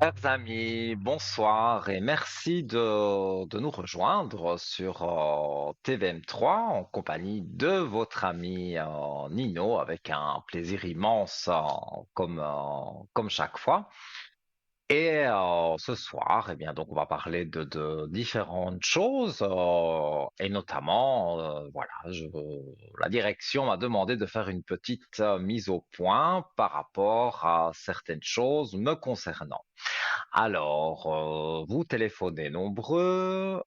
Chers amis, bonsoir et merci de nous rejoindre sur TVM3 en compagnie de votre ami Nino avec un plaisir immense comme chaque fois. Et ce soir, eh bien, donc on va parler de différentes choses et notamment, voilà, la direction m'a demandé de faire une petite mise au point par rapport à certaines choses me concernant. Alors, vous téléphonez nombreux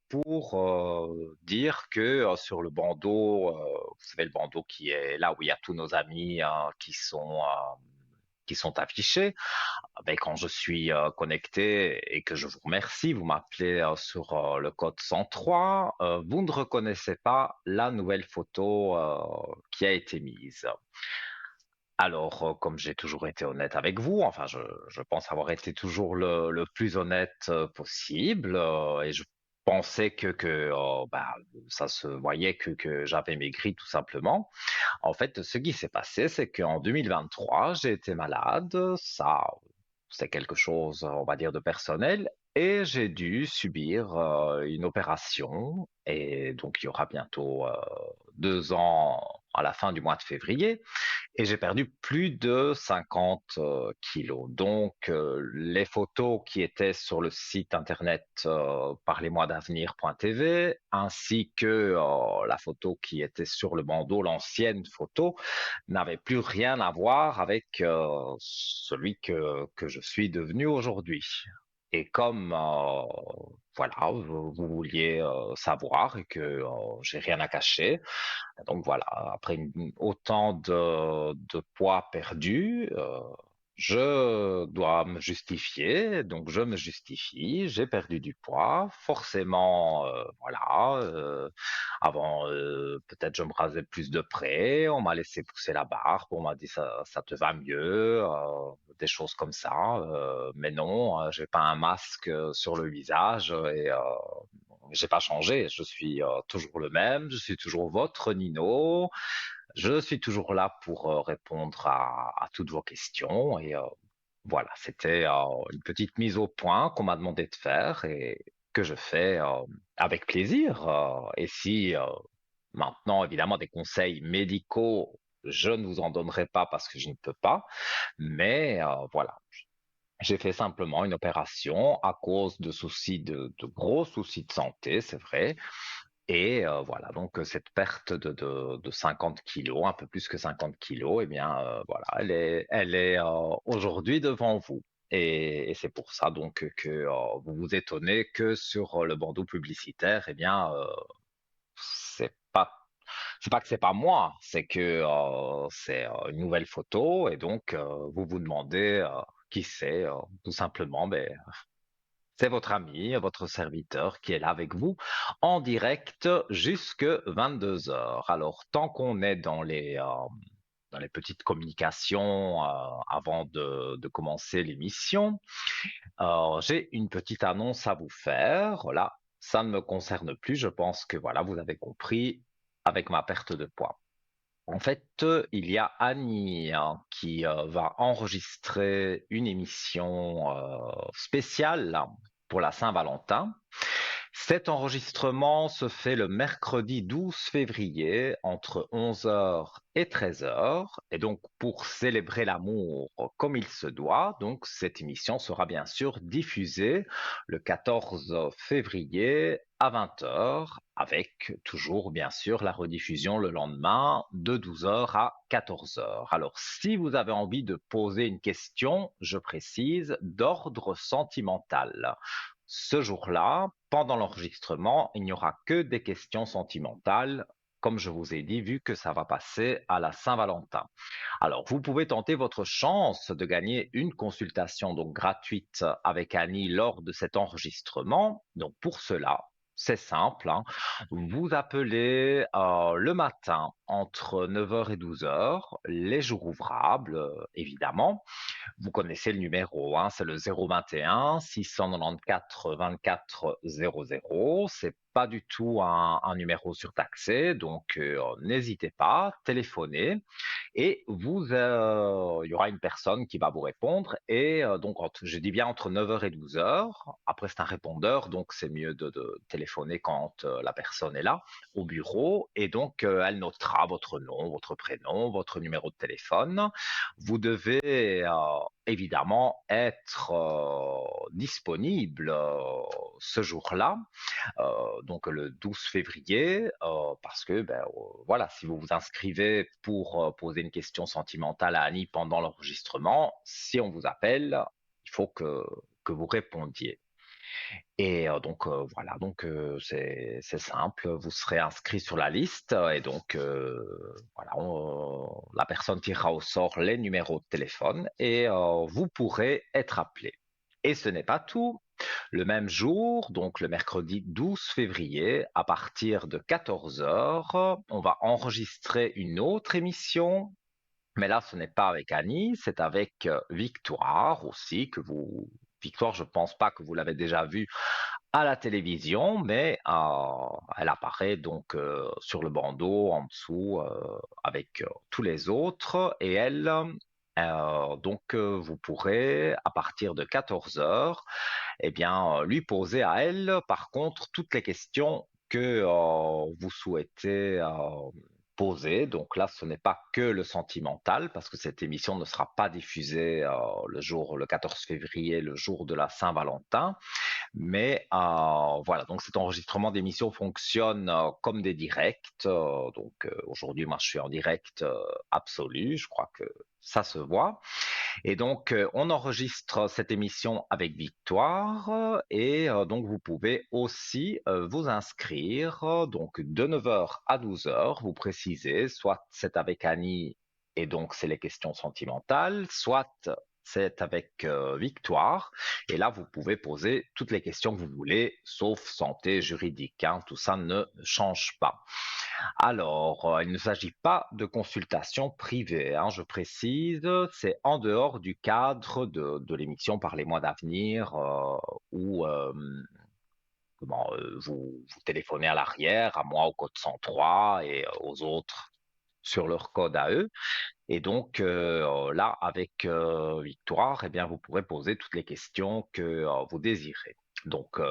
pour dire que sur le bandeau, vous savez, le bandeau qui est là où il y a tous nos amis qui sont affichés, ben, quand je suis connecté et que je vous remercie, vous m'appelez sur le code 103, vous ne reconnaissez pas la nouvelle photo qui a été mise. Alors, comme j'ai toujours été honnête avec vous, enfin, je pense avoir été toujours le plus honnête possible, et je pensais que bah, ça se voyait que j'avais maigri tout simplement. En fait, ce qui s'est passé, c'est qu'en 2023, j'ai été malade, ça, c'est quelque chose, on va dire, de personnel, et j'ai dû subir une opération, et donc il y aura bientôt 2 ans à la fin du mois de février. Et j'ai perdu plus de 50 kilos. Donc, les photos qui étaient sur le site internet parlez-moi d'avenir.tv, ainsi que la photo qui était sur le bandeau, l'ancienne photo, n'avaient plus rien à voir avec celui que je suis devenu aujourd'hui. Et comme voilà, vous vouliez savoir et que j'ai rien à cacher, donc voilà, après autant de poids perdu, je dois me justifier, donc je me justifie, j'ai perdu du poids, forcément, voilà, avant, peut-être je me rasais plus de près, on m'a laissé pousser la barbe, on m'a dit ça te va mieux, des choses comme ça, mais non, j'ai pas un masque sur le visage et j'ai pas changé, je suis toujours le même, je suis toujours votre Nino, je suis toujours là pour répondre à toutes vos questions et voilà, c'était une petite mise au point qu'on m'a demandé de faire et que je fais avec plaisir. Et si maintenant, évidemment, des conseils médicaux, je ne vous en donnerai pas parce que je ne peux pas, mais voilà. J'ai fait simplement une opération à cause de soucis de gros soucis de santé, c'est vrai. Et voilà, donc cette perte de 50 kilos, un peu plus que 50 kilos, eh bien voilà, elle est aujourd'hui devant vous. Et c'est pour ça donc que vous vous étonnez que sur le bandeau publicitaire, eh bien c'est pas que c'est pas moi, c'est que c'est une nouvelle photo et donc vous vous demandez qui c'est, tout simplement. Ben, c'est votre ami, votre serviteur qui est là avec vous en direct jusque 22 heures. Alors, tant qu'on est dans les petites communications avant de commencer l'émission, j'ai une petite annonce à vous faire. Là, ça ne me concerne plus. Je pense que voilà, vous avez compris avec ma perte de poids. En fait, il y a Annie hein, qui va enregistrer une émission spéciale là, pour la Saint-Valentin. Cet enregistrement se fait le mercredi 12 février entre 11 heures et 13 heures. Et donc, pour célébrer l'amour comme il se doit, donc cette émission sera bien sûr diffusée le 14 février à 20 heures, avec toujours bien sûr la rediffusion le lendemain de 12 heures à 14 heures. Alors, si vous avez envie de poser une question, je précise, d'ordre sentimental. Ce jour-là, pendant l'enregistrement, il n'y aura que des questions sentimentales, comme je vous ai dit, vu que ça va passer à la Saint-Valentin. Alors, vous pouvez tenter votre chance de gagner une consultation donc gratuite avec Annie lors de cet enregistrement. Donc, pour cela, c'est simple, hein. Vous appelez le matin entre 9 heures et 12 heures, les jours ouvrables, évidemment. Vous connaissez le numéro, hein, c'est le 021 694 24 00. C'est pas du tout un numéro surtaxé, donc n'hésitez pas, téléphonez et il y aura une personne qui va vous répondre et donc je dis bien entre 9 heures et 12 heures. Après, c'est un répondeur, donc c'est mieux de téléphoner quand la personne est là au bureau et donc elle notera votre nom, votre prénom, votre numéro de téléphone. Vous devez évidemment être disponible ce jour-là, donc le 12 février, parce que voilà, si vous vous inscrivez pour poser une question sentimentale à Annie pendant l'enregistrement, si on vous appelle, il faut que vous répondiez. Et donc voilà, donc c'est simple, vous serez inscrit sur la liste et donc voilà, la personne tirera au sort les numéros de téléphone et vous pourrez être appelé. Et ce n'est pas tout. Le même jour, donc le mercredi 12 février, à partir de 14 heures, on va enregistrer une autre émission. Mais là, ce n'est pas avec Annie, c'est avec Victoire aussi, Victoire, je pense pas que vous l'avez déjà vue à la télévision, mais elle apparaît donc sur le bandeau en dessous avec tous les autres et elle, donc vous pourrez à partir de 14 heures, eh bien lui poser à elle par contre toutes les questions que vous souhaitez poser. Donc là, ce n'est pas que le sentimental parce que cette émission ne sera pas diffusée le 14 février, le jour de la Saint-Valentin. Mais voilà, donc cet enregistrement d'émission fonctionne comme des directs. Donc aujourd'hui, moi, je suis en direct absolu. Je crois que ça se voit. Et donc, on enregistre cette émission avec Victoire et donc vous pouvez aussi vous inscrire donc de 9 heures à 12 heures. Vous précisez, soit c'est avec Annie et donc c'est les questions sentimentales, soit c'est avec Victoire. Et là, vous pouvez poser toutes les questions que vous voulez, sauf santé juridique, hein, tout ça ne change pas. Alors, il ne s'agit pas de consultation privée, hein, je précise, c'est en dehors du cadre de l'émission Parlez-moi d'avenir, où vous téléphonez à l'arrière, à moi au code 103 et aux autres sur leur code à eux. Et donc là, avec Victoire, eh bien, vous pourrez poser toutes les questions que vous désirez. Donc,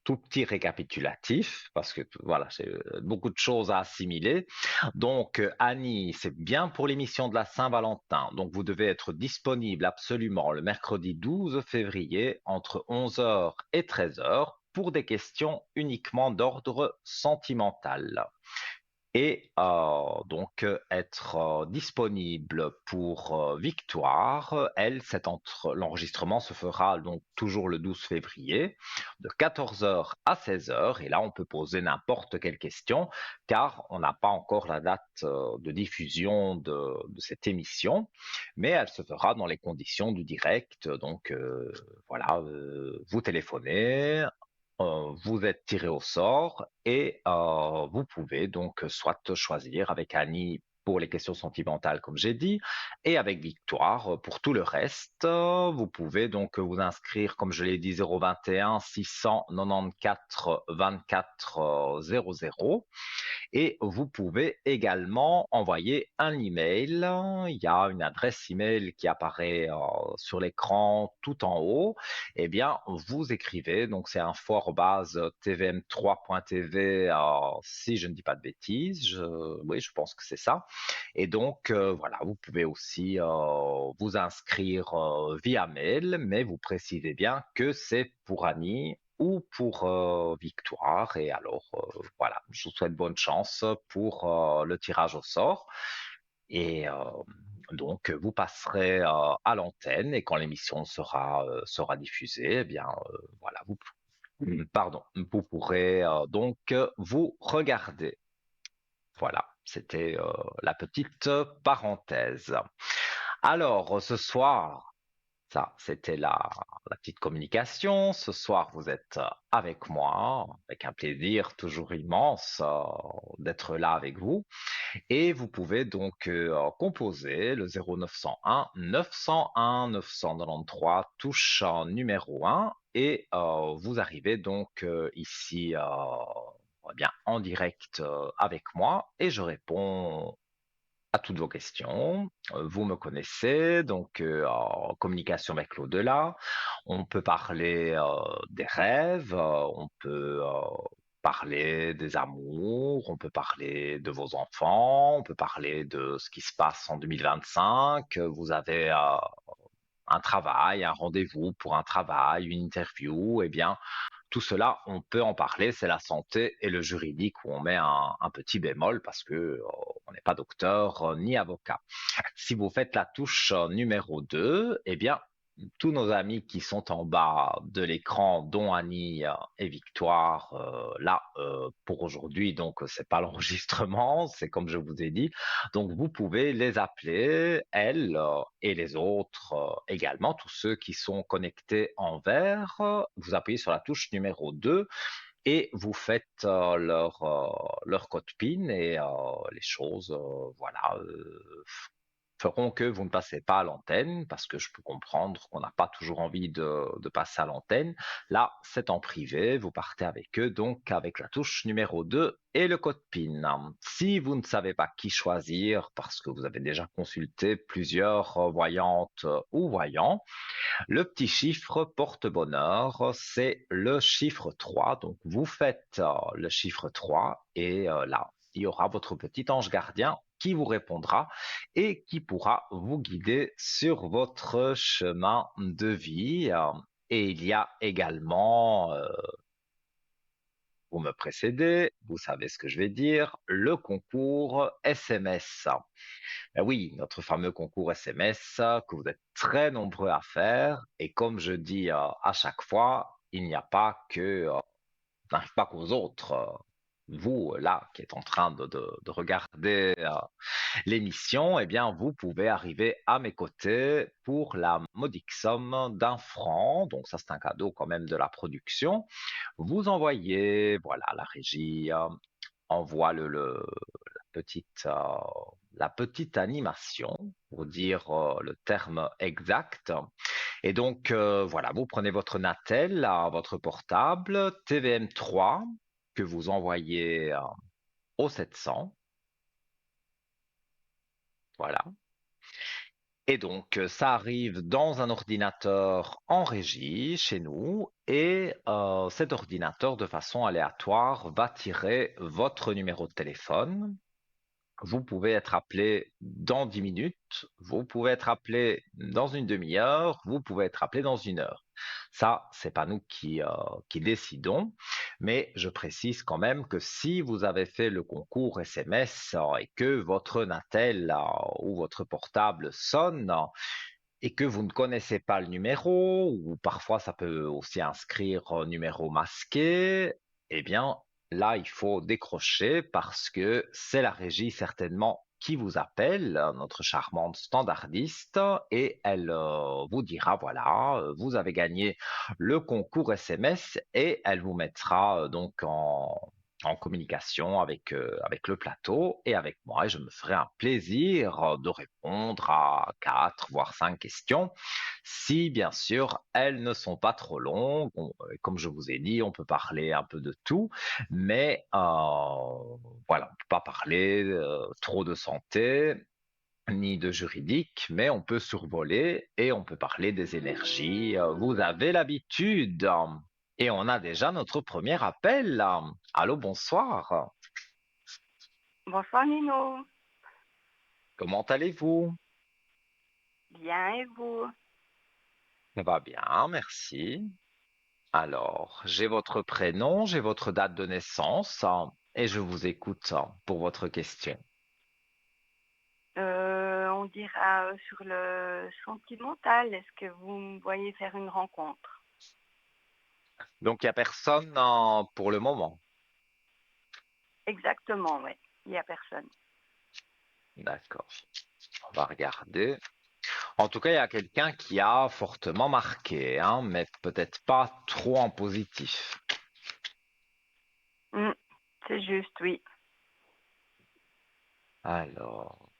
tout petit récapitulatif, parce que voilà, c'est beaucoup de choses à assimiler. Donc, Annie, c'est bien pour l'émission de la Saint-Valentin. Donc, vous devez être disponible absolument le mercredi 12 février entre 11 heures et 13 heures pour des questions uniquement d'ordre sentimental et donc être disponible pour Victoire. Elle, l'enregistrement se fera donc toujours le 12 février de 14 heures à 16 heures et là on peut poser n'importe quelle question car on n'a pas encore la date de diffusion de cette émission, mais elle se fera dans les conditions du direct. Donc voilà, vous téléphonez, vous êtes tiré au sort et vous pouvez donc soit choisir avec Annie pour les questions sentimentales, comme j'ai dit, et avec Victoire pour tout le reste. Vous pouvez donc vous inscrire, comme je l'ai dit, 021 694 24 00. Et vous pouvez également envoyer un email. Il y a une adresse email qui apparaît sur l'écran tout en haut. Eh bien, vous écrivez, donc c'est info@tvm3.tv, si je ne dis pas de bêtises. Oui, je pense que c'est ça. Et donc, voilà, vous pouvez aussi vous inscrire via mail, mais vous précisez bien que c'est pour Annie ou pour Victoire. Et alors, voilà, je vous souhaite bonne chance pour le tirage au sort. Et donc, vous passerez à l'antenne et quand l'émission sera diffusée, eh bien, voilà, pardon, vous pourrez donc vous regarder. Voilà, c'était la petite parenthèse. Alors, ce soir, Ça, c'était la petite communication. Ce soir, vous êtes avec moi, avec un plaisir toujours immense d'être là avec vous. Et vous pouvez donc composer le 0901 901 993 touche numéro 1 et vous arrivez donc ici eh bien, en direct avec moi et je réponds à toutes vos questions. Vous me connaissez, donc en communication avec l'au-delà. On peut parler des rêves, on peut parler des amours, on peut parler de vos enfants, on peut parler de ce qui se passe en 2025. Vous avez un travail, un rendez-vous pour un travail, une interview, eh bien, tout cela, on peut en parler, c'est la santé et le juridique où on met un petit bémol parce que on n'est pas docteur ni avocat. Si vous faites la touche numéro 2, eh bien, tous nos amis qui sont en bas de l'écran, dont Annie et Victoire, là, pour aujourd'hui, donc c'est pas l'enregistrement, c'est comme je vous ai dit. Donc vous pouvez les appeler, elles et les autres également, tous ceux qui sont connectés en vert. Vous appuyez sur la touche numéro 2 et vous faites leur code PIN et les choses, voilà, feront que vous ne passez pas à l'antenne, parce que je peux comprendre qu'on n'a pas toujours envie de passer à l'antenne. Là, c'est en privé, vous partez avec eux, donc avec la touche numéro 2 et le code PIN. Si vous ne savez pas qui choisir, parce que vous avez déjà consulté plusieurs voyantes ou voyants, le petit chiffre porte-bonheur, c'est le chiffre 3. Donc, vous faites le chiffre 3 et là, il y aura votre petit ange gardien qui vous répondra et qui pourra vous guider sur votre chemin de vie. Et il y a également, vous me précédez, vous savez ce que je vais dire, le concours SMS. Ben oui, notre fameux concours SMS que vous êtes très nombreux à faire. Et comme je dis à chaque fois, il n'y a pas que, n'arrive pas qu'aux autres. Vous, là, qui êtes en train de regarder l'émission, eh bien, vous pouvez arriver à mes côtés pour la modique somme d'1 franc. Donc ça, c'est un cadeau quand même de la production. Vous envoyez, voilà, la régie envoie petite, euh, la petite animation pour dire le terme exact. Et donc, voilà, vous prenez votre Natel à votre portable, TVM3, que vous envoyez au 700. Voilà. Et donc, ça arrive dans un ordinateur en régie chez nous et cet ordinateur, de façon aléatoire, va tirer votre numéro de téléphone. Vous pouvez être appelé dans 10 minutes, vous pouvez être appelé dans une demi-heure, vous pouvez être appelé dans 1 heure. Ça, c'est pas nous qui décidons, mais je précise quand même que si vous avez fait le concours SMS et que votre Natel ou votre portable sonne et que vous ne connaissez pas le numéro, ou parfois ça peut aussi inscrire numéro masqué, eh bien là, il faut décrocher parce que c'est la régie certainement qui vous appelle, notre charmante standardiste, et elle vous dira, voilà, vous avez gagné le concours SMS et elle vous mettra donc en communication avec le plateau et avec moi et je me ferai un plaisir de répondre à 4 voire 5 questions si bien sûr elles ne sont pas trop longues. Comme je vous ai dit, on peut parler un peu de tout, mais voilà, on ne peut pas parler trop de santé ni de juridique, mais on peut survoler et on peut parler des énergies. Vous avez l'habitude. Et on a déjà notre premier appel. Allô, bonsoir. Bonsoir Nino, Comment allez-vous? bien et vous? Ça va bien, merci. Alors, j'ai votre prénom, j'ai votre date de naissance et je vous écoute pour votre question. On dira sur le sentimental, est-ce que vous me voyez faire une rencontre? Donc, il n'y a personne pour le moment. Exactement, oui, il n'y a personne. D'accord. On va regarder. En tout cas, il y a quelqu'un qui a fortement marqué, hein, mais peut-être pas trop en positif. Mm, c'est juste, oui. Alors,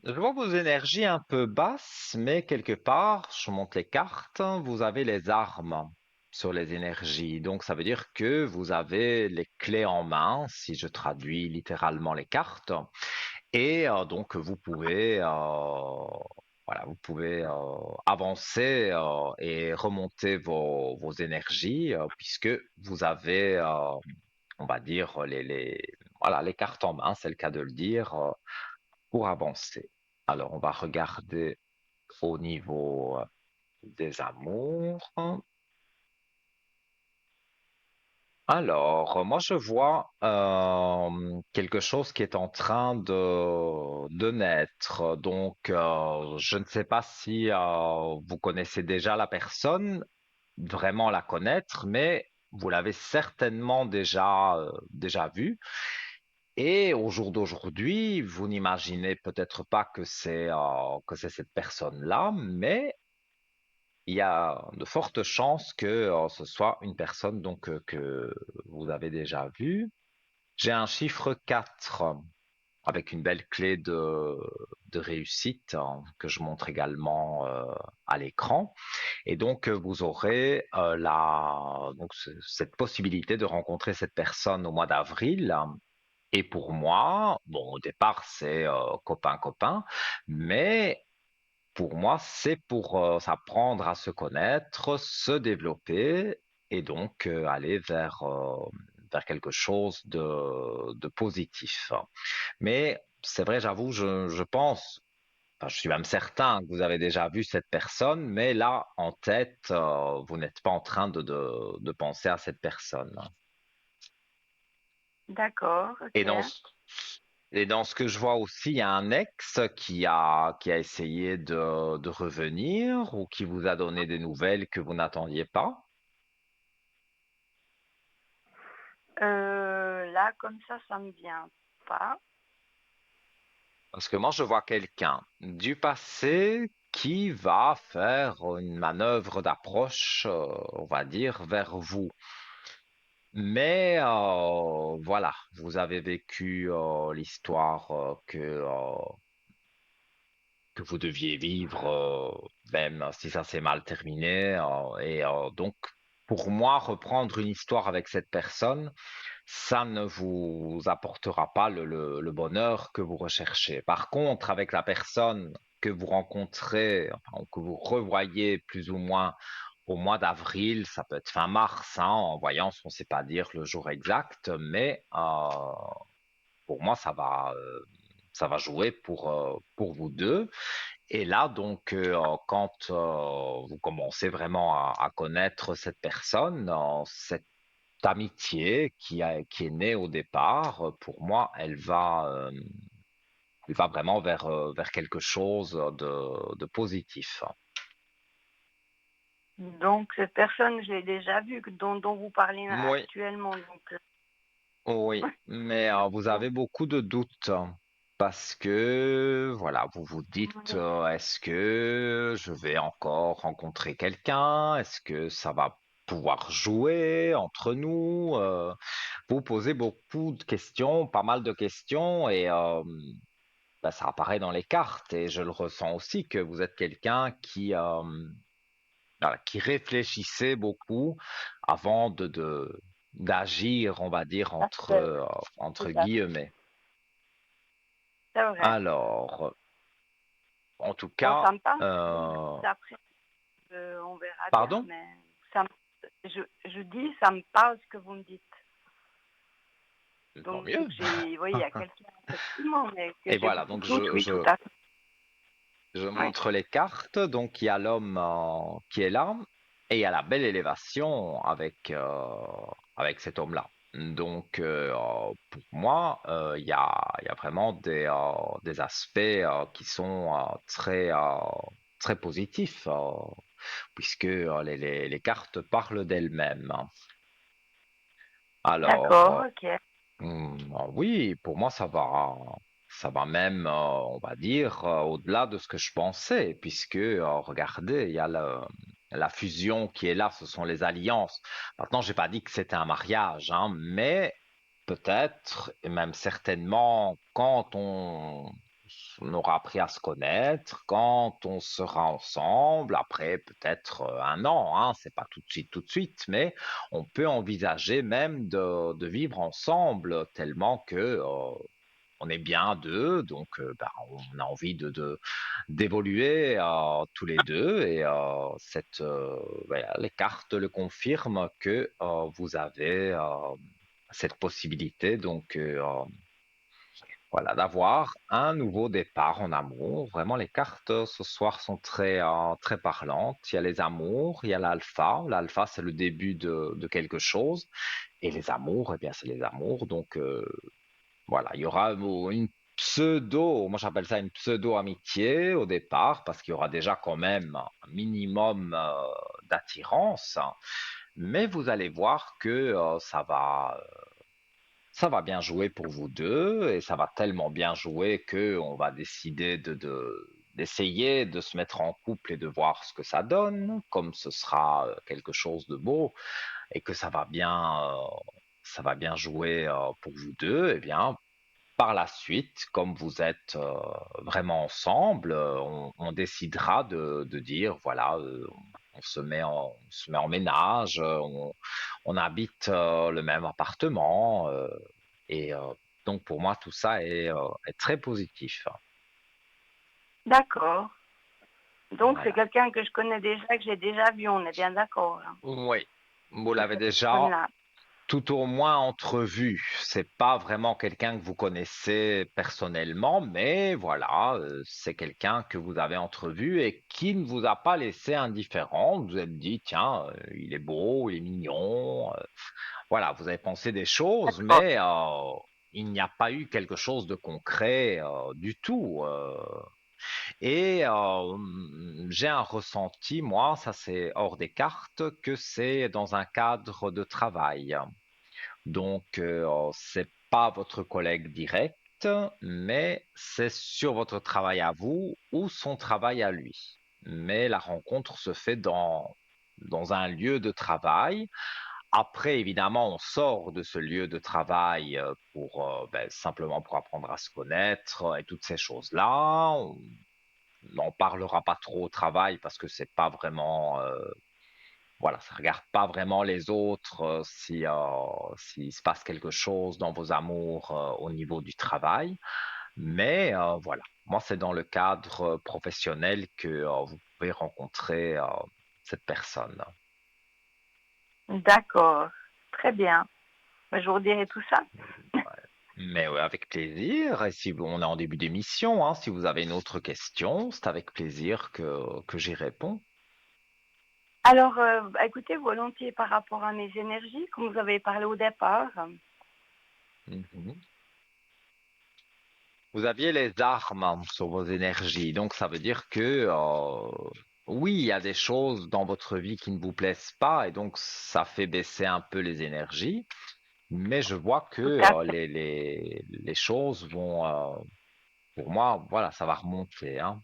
je vois vos énergies un peu basses, mais quelque part, je monte les cartes, vous avez les armes sur les énergies. Donc, ça veut dire que vous avez les clés en main, si je traduis littéralement les cartes. Et donc, voilà, vous pouvez avancer et remonter vos énergies, puisque vous avez, on va dire, voilà, les cartes en main, c'est le cas de le dire, pour avancer. Alors, on va regarder au niveau des amours. Alors, moi, je vois quelque chose qui est en train de naître. Donc, je ne sais pas si vous connaissez déjà la personne, vraiment la connaître, mais vous l'avez certainement déjà vue. Et au jour d'aujourd'hui, vous n'imaginez peut-être pas que c'est cette personne-là, mais il y a de fortes chances que ce soit une personne donc que vous avez déjà vue. J'ai un chiffre 4 avec une belle clé de réussite hein, que je montre également à l'écran. Et donc vous aurez cette possibilité de rencontrer cette personne au mois d'avril. Et pour moi, bon, au départ, c'est copain-copain, mais pour moi, c'est pour s'apprendre à se connaître, se développer et donc aller vers quelque chose de positif. Mais c'est vrai, j'avoue, je pense, enfin, je suis même certain que vous avez déjà vu cette personne, mais là, en tête, vous n'êtes pas en train de penser à cette personne. D'accord, Et ok. dans ce que je vois aussi, il y a un ex qui a essayé de revenir ou qui vous a donné des nouvelles que vous n'attendiez pas. Là, comme ça me vient pas. Parce que moi, je vois quelqu'un du passé qui va faire une manœuvre d'approche, on va dire, vers vous. Mais voilà, vous avez vécu l'histoire que vous deviez vivre, même si ça s'est mal terminé. Et donc, pour moi, reprendre une histoire avec cette personne, ça ne vous apportera pas le bonheur que vous recherchez. Par contre, avec la personne que vous rencontrez, enfin, que vous revoyez plus ou moins au mois d'avril, ça peut être fin mars, hein, en voyance, on ne sait pas dire le jour exact, mais pour moi, ça va jouer pour vous deux. Et là, donc, quand vous commencez vraiment à connaître cette personne, cette amitié qui est née au départ, pour moi, elle va vraiment vers quelque chose de positif. Donc, cette personne, je l'ai déjà vue, dont vous parlez Oui, actuellement. Donc, oui, mais vous donc, avez beaucoup de doutes parce que, voilà, vous vous dites, oui. est-ce que je vais encore rencontrer quelqu'un? Est-ce que ça va pouvoir jouer entre nous? Vous posez beaucoup de questions, pas mal de questions, et bah, ça apparaît dans les cartes. Et je le ressens aussi que vous êtes quelqu'un voilà, qui réfléchissait beaucoup avant d'agir, on va dire, Ça, c'est entre c'est ça. guillemets. C'est vrai. Alors, en tout Bon, cas, ça me parle. Après, on verra bien. pardon? Mais ça me- je dis, ça me parle ce que vous me dites. Tant Donc, mieux. oui, il y a quelqu'un, effectivement, mais que Et j'ai voilà, beaucoup donc de doutes, oui, tout à fait. je Oui. montre les cartes. Donc, il y a l'homme qui est là et il y a la belle élévation avec cet homme-là. Donc, pour moi, il y a vraiment des aspects qui sont très positifs, puisque les cartes parlent d'elles-mêmes. Alors, D'accord, ok. oui, pour moi, ça va. ça va même, on va dire, au-delà de ce que je pensais, puisque, regardez, il y a la fusion qui est là, ce sont les alliances. Maintenant, j'ai pas dit que c'était un mariage, hein, mais peut-être, et même certainement, quand on aura appris à se connaître, quand on sera ensemble, après peut-être un an, hein, c'est pas tout de suite, mais on peut envisager même de vivre ensemble tellement que on est bien deux, donc bah, on a envie d'évoluer tous les deux et voilà, les cartes le confirment que vous avez cette possibilité donc voilà d'avoir un nouveau départ en amour. Vraiment, les cartes ce soir sont très parlantes. Il y a les amours, il y a l'alpha. L'alpha, c'est le début de quelque chose. Et les amours, eh bien, c'est les amours. Donc, voilà, il y aura une moi j'appelle ça une pseudo-amitié au départ, parce qu'il y aura déjà quand même un minimum d'attirance, hein. Mais vous allez voir que ça va bien jouer pour vous deux, et ça va tellement bien jouer que on va décider d'essayer de se mettre en couple et de voir ce que ça donne, comme ce sera quelque chose de beau et que ça va bien jouer pour vous deux, eh bien par la suite, comme vous êtes vraiment ensemble, on décidera de dire, voilà, on se met en ménage, on habite le même appartement, et donc pour moi, tout ça est très positif. D'accord. Donc, c'est Voilà. quelqu'un que je connais déjà, que j'ai déjà vu, on est bien d'accord, hein, Oui, vous sur l'avez cette déjà personne-là. tout au moins entrevu. C'est pas vraiment quelqu'un que vous connaissez personnellement, mais voilà, c'est quelqu'un que vous avez entrevu et qui ne vous a pas laissé indifférent. Vous vous êtes dit, tiens, il est beau, il est mignon. Voilà, vous avez pensé des choses, D'accord. mais il n'y a pas eu quelque chose de concret du tout. Et j'ai un ressenti, moi, ça c'est hors des cartes, que c'est dans un cadre de travail. Donc, c'est pas votre collègue direct, mais c'est sur votre travail à vous ou son travail à lui. Mais la rencontre se fait dans un lieu de travail. Après, évidemment, on sort de ce lieu de travail pour simplement pour apprendre à se connaître et toutes ces choses-là. On n'en parlera pas trop au travail parce que c'est pas vraiment voilà, ça regarde pas vraiment les autres si s'il se passe quelque chose dans vos amours au niveau du travail. Mais voilà, moi c'est dans le cadre professionnel que vous pouvez rencontrer cette personne. D'accord. Très bien. Ben, je vous redirai tout ça. Mais ouais, avec plaisir. Et si on est en début d'émission, hein, si vous avez une autre question, c'est avec plaisir que j'y réponds. Alors, bah, écoutez, volontiers par rapport à mes énergies, comme vous avez parlé au départ. Mhm. Vous aviez les armes hein, sur vos énergies, donc ça veut dire que oui, il y a des choses dans votre vie qui ne vous plaisent pas et donc ça fait baisser un peu les énergies. Mais je vois que Tout à fait. les choses vont, pour moi, voilà, ça va remonter, hein.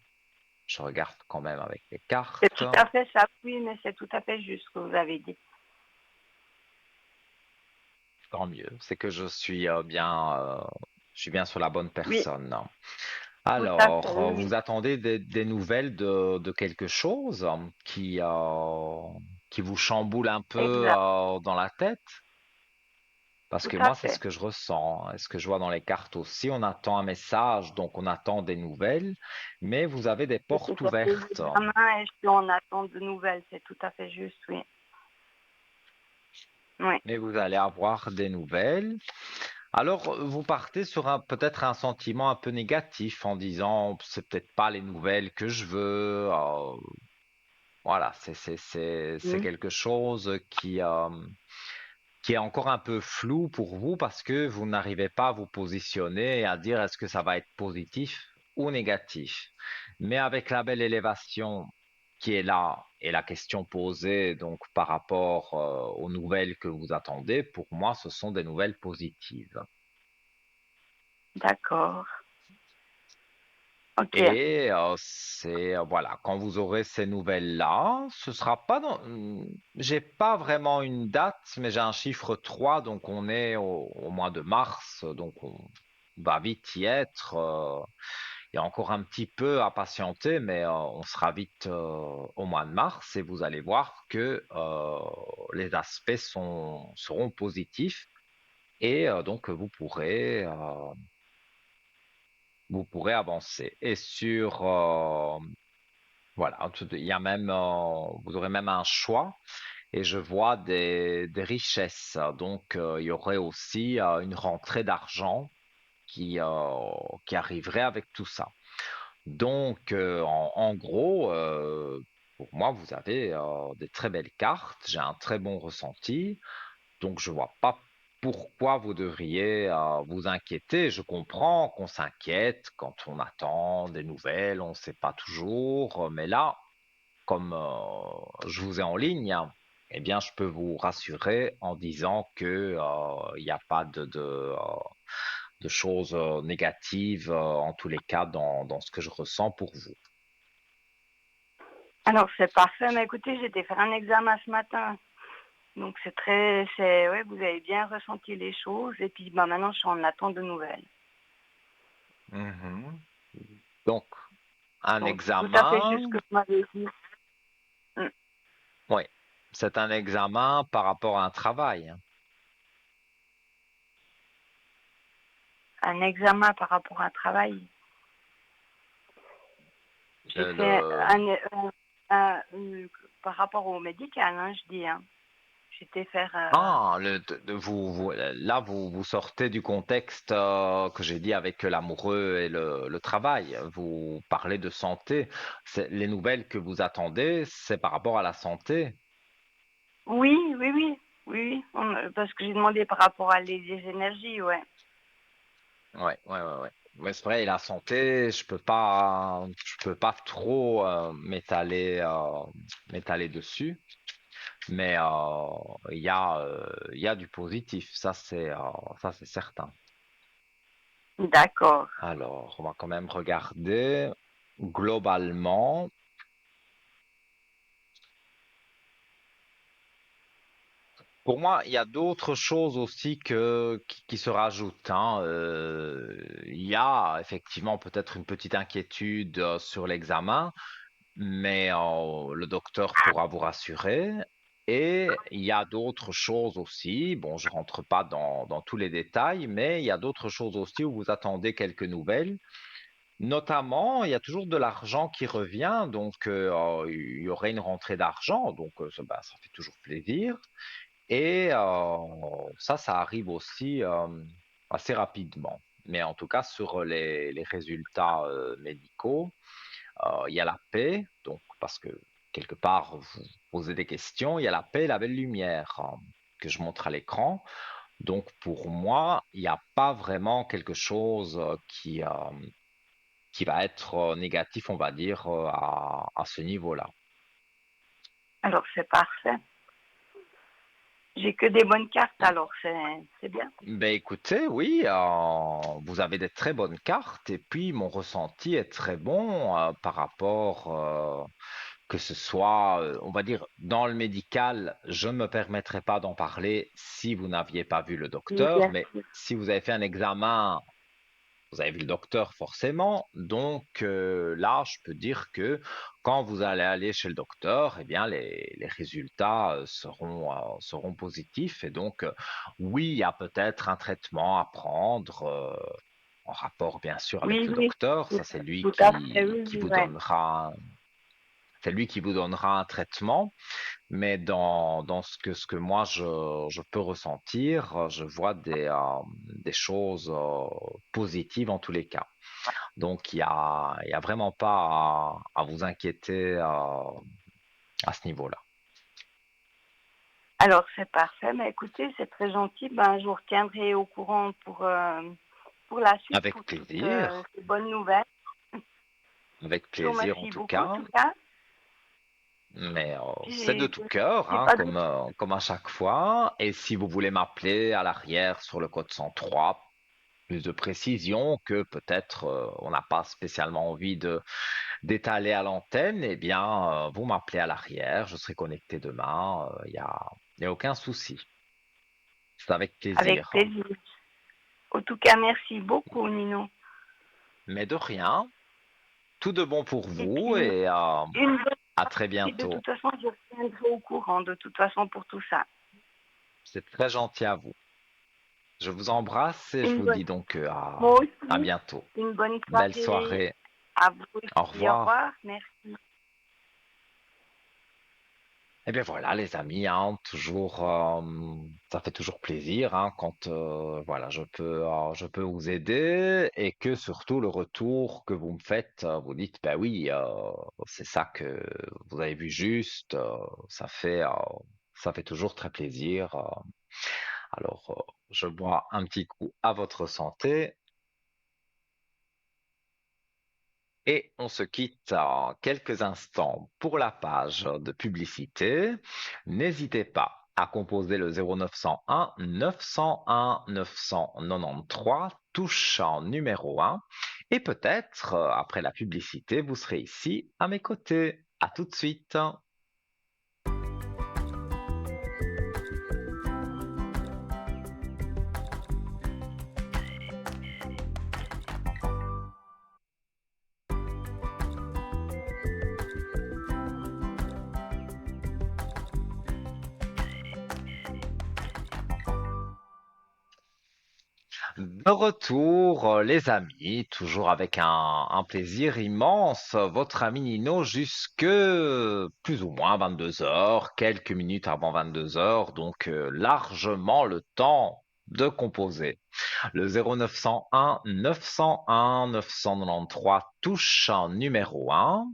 Je regarde quand même avec les C'est cartes. tout à fait ça, oui, mais c'est tout à fait juste ce que vous avez dit. Tant mieux, c'est que je suis bien sur la bonne Oui, personne. tout à fait, Alors, oui, vous oui. attendez des nouvelles de quelque chose qui vous chamboule un peu Exact, dans la tête? Parce tout que à moi, c'est ce fait. que je ressens, hein, et ce que je vois dans les cartes aussi. On attend un message, donc on attend des nouvelles, mais vous avez des C'était portes quelques ouvertes examens et puis on attend de nouvelles, c'est tout à fait juste, oui. Oui, et vous allez avoir des nouvelles. Alors, vous partez sur peut-être un sentiment un peu négatif en disant, c'est peut-être pas les nouvelles que je veux. Voilà, c'est oui, quelque chose qui est encore un peu flou pour vous parce que vous n'arrivez pas à vous positionner et à dire est-ce que ça va être positif ou négatif. Mais avec la belle élévation qui est là et la question posée donc par rapport aux nouvelles que vous attendez, pour moi, ce sont des nouvelles positives. d'accord. Ok. Et voilà, quand vous aurez ces nouvelles-là, ce sera pas j'ai pas vraiment une date, mais j'ai un chiffre 3, donc on est au mois de mars, donc on va vite y être. Il y a encore un petit peu à patienter, mais on sera vite au mois de mars et vous allez voir que les aspects seront positifs et donc vous pourrez avancer. Et voilà, il y a même, vous aurez même un choix et je vois des richesses. Donc, il y aurait aussi une rentrée d'argent qui arriverait avec tout ça. Donc, en gros, pour moi, vous avez des très belles cartes. J'ai un très bon ressenti. Donc, je vois pas pourquoi vous devriez vous inquiéter. Je comprends qu'on s'inquiète quand on attend des nouvelles, on ne sait pas toujours. Mais là, comme je vous ai en ligne, eh bien, je peux vous rassurer en disant que il n'y a pas de choses négatives en tous les cas dans ce que je ressens pour vous. Alors, c'est parfait. Mais écoutez, j'étais faire un examen ce matin. Donc, ouais, vous avez bien ressenti les choses. Et puis, bah, maintenant, je suis en attente de nouvelles. Mhm. Donc, un Donc, c'est tout à fait examen, juste ce que vous m'avez dit. Mm. oui, c'est un examen par rapport à un travail. Un examen par rapport à un travail. J'ai Le, fait le- par rapport au médical, hein, je dis. Hein. J'étais faire. Ah, là, vous sortez du contexte que j'ai dit avec l'amoureux et le travail. Vous parlez de santé. Les nouvelles que vous attendez, c'est par rapport à la santé. Oui, oui, oui. Oui, parce que j'ai demandé par rapport à les énergies, ouais. Ouais, ouais, ouais, ouais. Mais c'est vrai, la santé, je peux pas trop m'étaler dessus. Mais il y a du positif, ça c'est certain. D'accord. Alors, on va quand même regarder globalement. Pour moi, il y a d'autres choses aussi qui se rajoutent, hein. Il y a effectivement peut-être une petite inquiétude sur l'examen, mais le docteur pourra vous rassurer. Et il y a d'autres choses aussi. Bon, je rentre pas dans tous les détails, mais il y a d'autres choses aussi où vous attendez quelques nouvelles. Notamment, il y a toujours de l'argent qui revient, donc il y aurait une rentrée d'argent, donc ça fait toujours plaisir. Et ça arrive aussi assez rapidement. Mais en tout cas, sur les résultats médicaux, il y a la paix, donc parce que quelque part, vous posez des questions, il y a la paix et la belle lumière que je montre à l'écran. Donc pour moi, il n'y a pas vraiment quelque chose qui va être négatif, on va dire, à ce niveau-là. Alors, c'est parfait. J'ai que des bonnes cartes, alors c'est bien. Ben écoutez, oui, vous avez des très bonnes cartes et puis mon ressenti est très bon par rapport que ce soit, on va dire, dans le médical, je ne me permettrai pas d'en parler si vous n'aviez pas vu le Oui, docteur, bien mais sûr. si vous avez fait un examen, vous avez vu le docteur forcément. Donc là, je peux dire que quand vous allez aller chez le docteur, eh bien, les résultats seront positifs. Et donc, oui, il y a peut-être un traitement à prendre. En rapport bien sûr avec Oui, le oui. docteur, Tout, ça c'est lui tout à fait, oui, qui oui, vous ouais. donnera, c'est lui qui vous donnera un traitement. Mais dans ce que moi je peux ressentir, je vois des choses positives en tous les cas. Donc il y a vraiment pas à vous inquiéter à ce niveau-là. Alors, c'est parfait. Mais écoutez, c'est très gentil. Ben, je vous retiendrai au courant pour la suite, Avec pour toutes plaisir, ces bonnes nouvelles. avec Je vous plaisir en remercie tout beaucoup, en cas. tout cas. Mais c'est de J'ai tout cœur, j'ai hein, pas d'autres. comme à chaque fois. Et si vous voulez m'appeler à l'arrière sur le code 103, plus de précision que peut-être on n'a pas spécialement envie de d'étaler à l'antenne, eh bien, vous m'appelez à l'arrière, je serai connecté demain, y a aucun souci. C'est avec Avec plaisir. plaisir. En tout cas, merci beaucoup, Nino. Mais de rien, tout de bon pour Et puis, vous et une bonne à très et de bientôt. toute façon, je tiendrai au courant, de toute façon, pour tout ça. C'est très gentil à vous. Je vous embrasse et je Une vous bonne, dis donc moi à aussi, bientôt. une bonne Belle soirée soirée. à vous Au aussi. Au revoir. revoir. Merci. Eh bien voilà, les amis, hein, ça fait toujours plaisir hein, quand voilà, je peux vous aider et que surtout le retour que vous me faites, vous dites, ben oui, c'est ça que vous avez vu juste, ça fait toujours très plaisir. Alors, je bois un petit coup à votre santé. Et on se quitte en quelques instants pour la page de publicité. N'hésitez pas à composer le 0901 901 993, touche en numéro 1. Et peut-être, après la publicité, vous serez ici à mes côtés. À tout de suite. De retour, les amis, toujours avec un plaisir immense. Votre ami Nino jusque plus ou moins 22 heures, quelques minutes avant 22 heures, donc largement le temps de composer. Le 0901 901 993 touche numéro 1.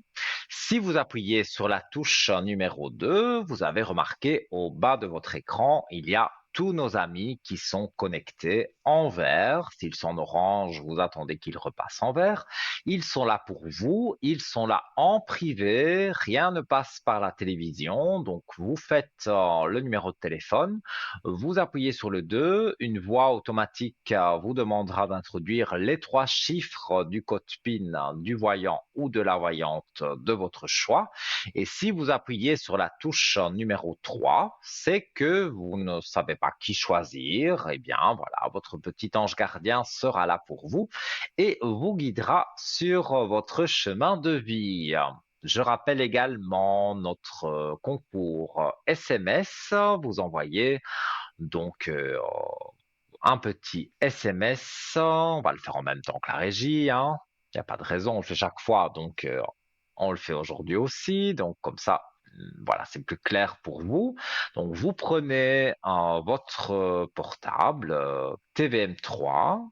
Si vous appuyez sur la touche numéro 2, vous avez remarqué au bas de votre écran, il y a tous nos amis qui sont connectés en vert. S'ils sont en orange, vous attendez qu'ils repassent en vert. Ils sont là pour vous, ils sont là en privé, rien ne passe par la télévision. Donc vous faites le numéro de téléphone, vous appuyez sur le 2, une voix automatique vous demandera d'introduire les 3 chiffres du code PIN du voyant ou de la voyante de votre choix. Et si vous appuyez sur la touche numéro 3, c'est que vous ne savez pas qui choisir. Eh bien, voilà, votre petit ange gardien sera là pour vous et vous guidera sur votre chemin de vie. Je rappelle également notre concours SMS. Vous envoyez donc un petit SMS. On va le faire en même temps que la régie, hein. Il n'y a pas de raison, on le fait chaque fois, donc on le fait aujourd'hui aussi. Donc comme ça, voilà, c'est plus clair pour vous. Donc vous prenez votre portable TVM3,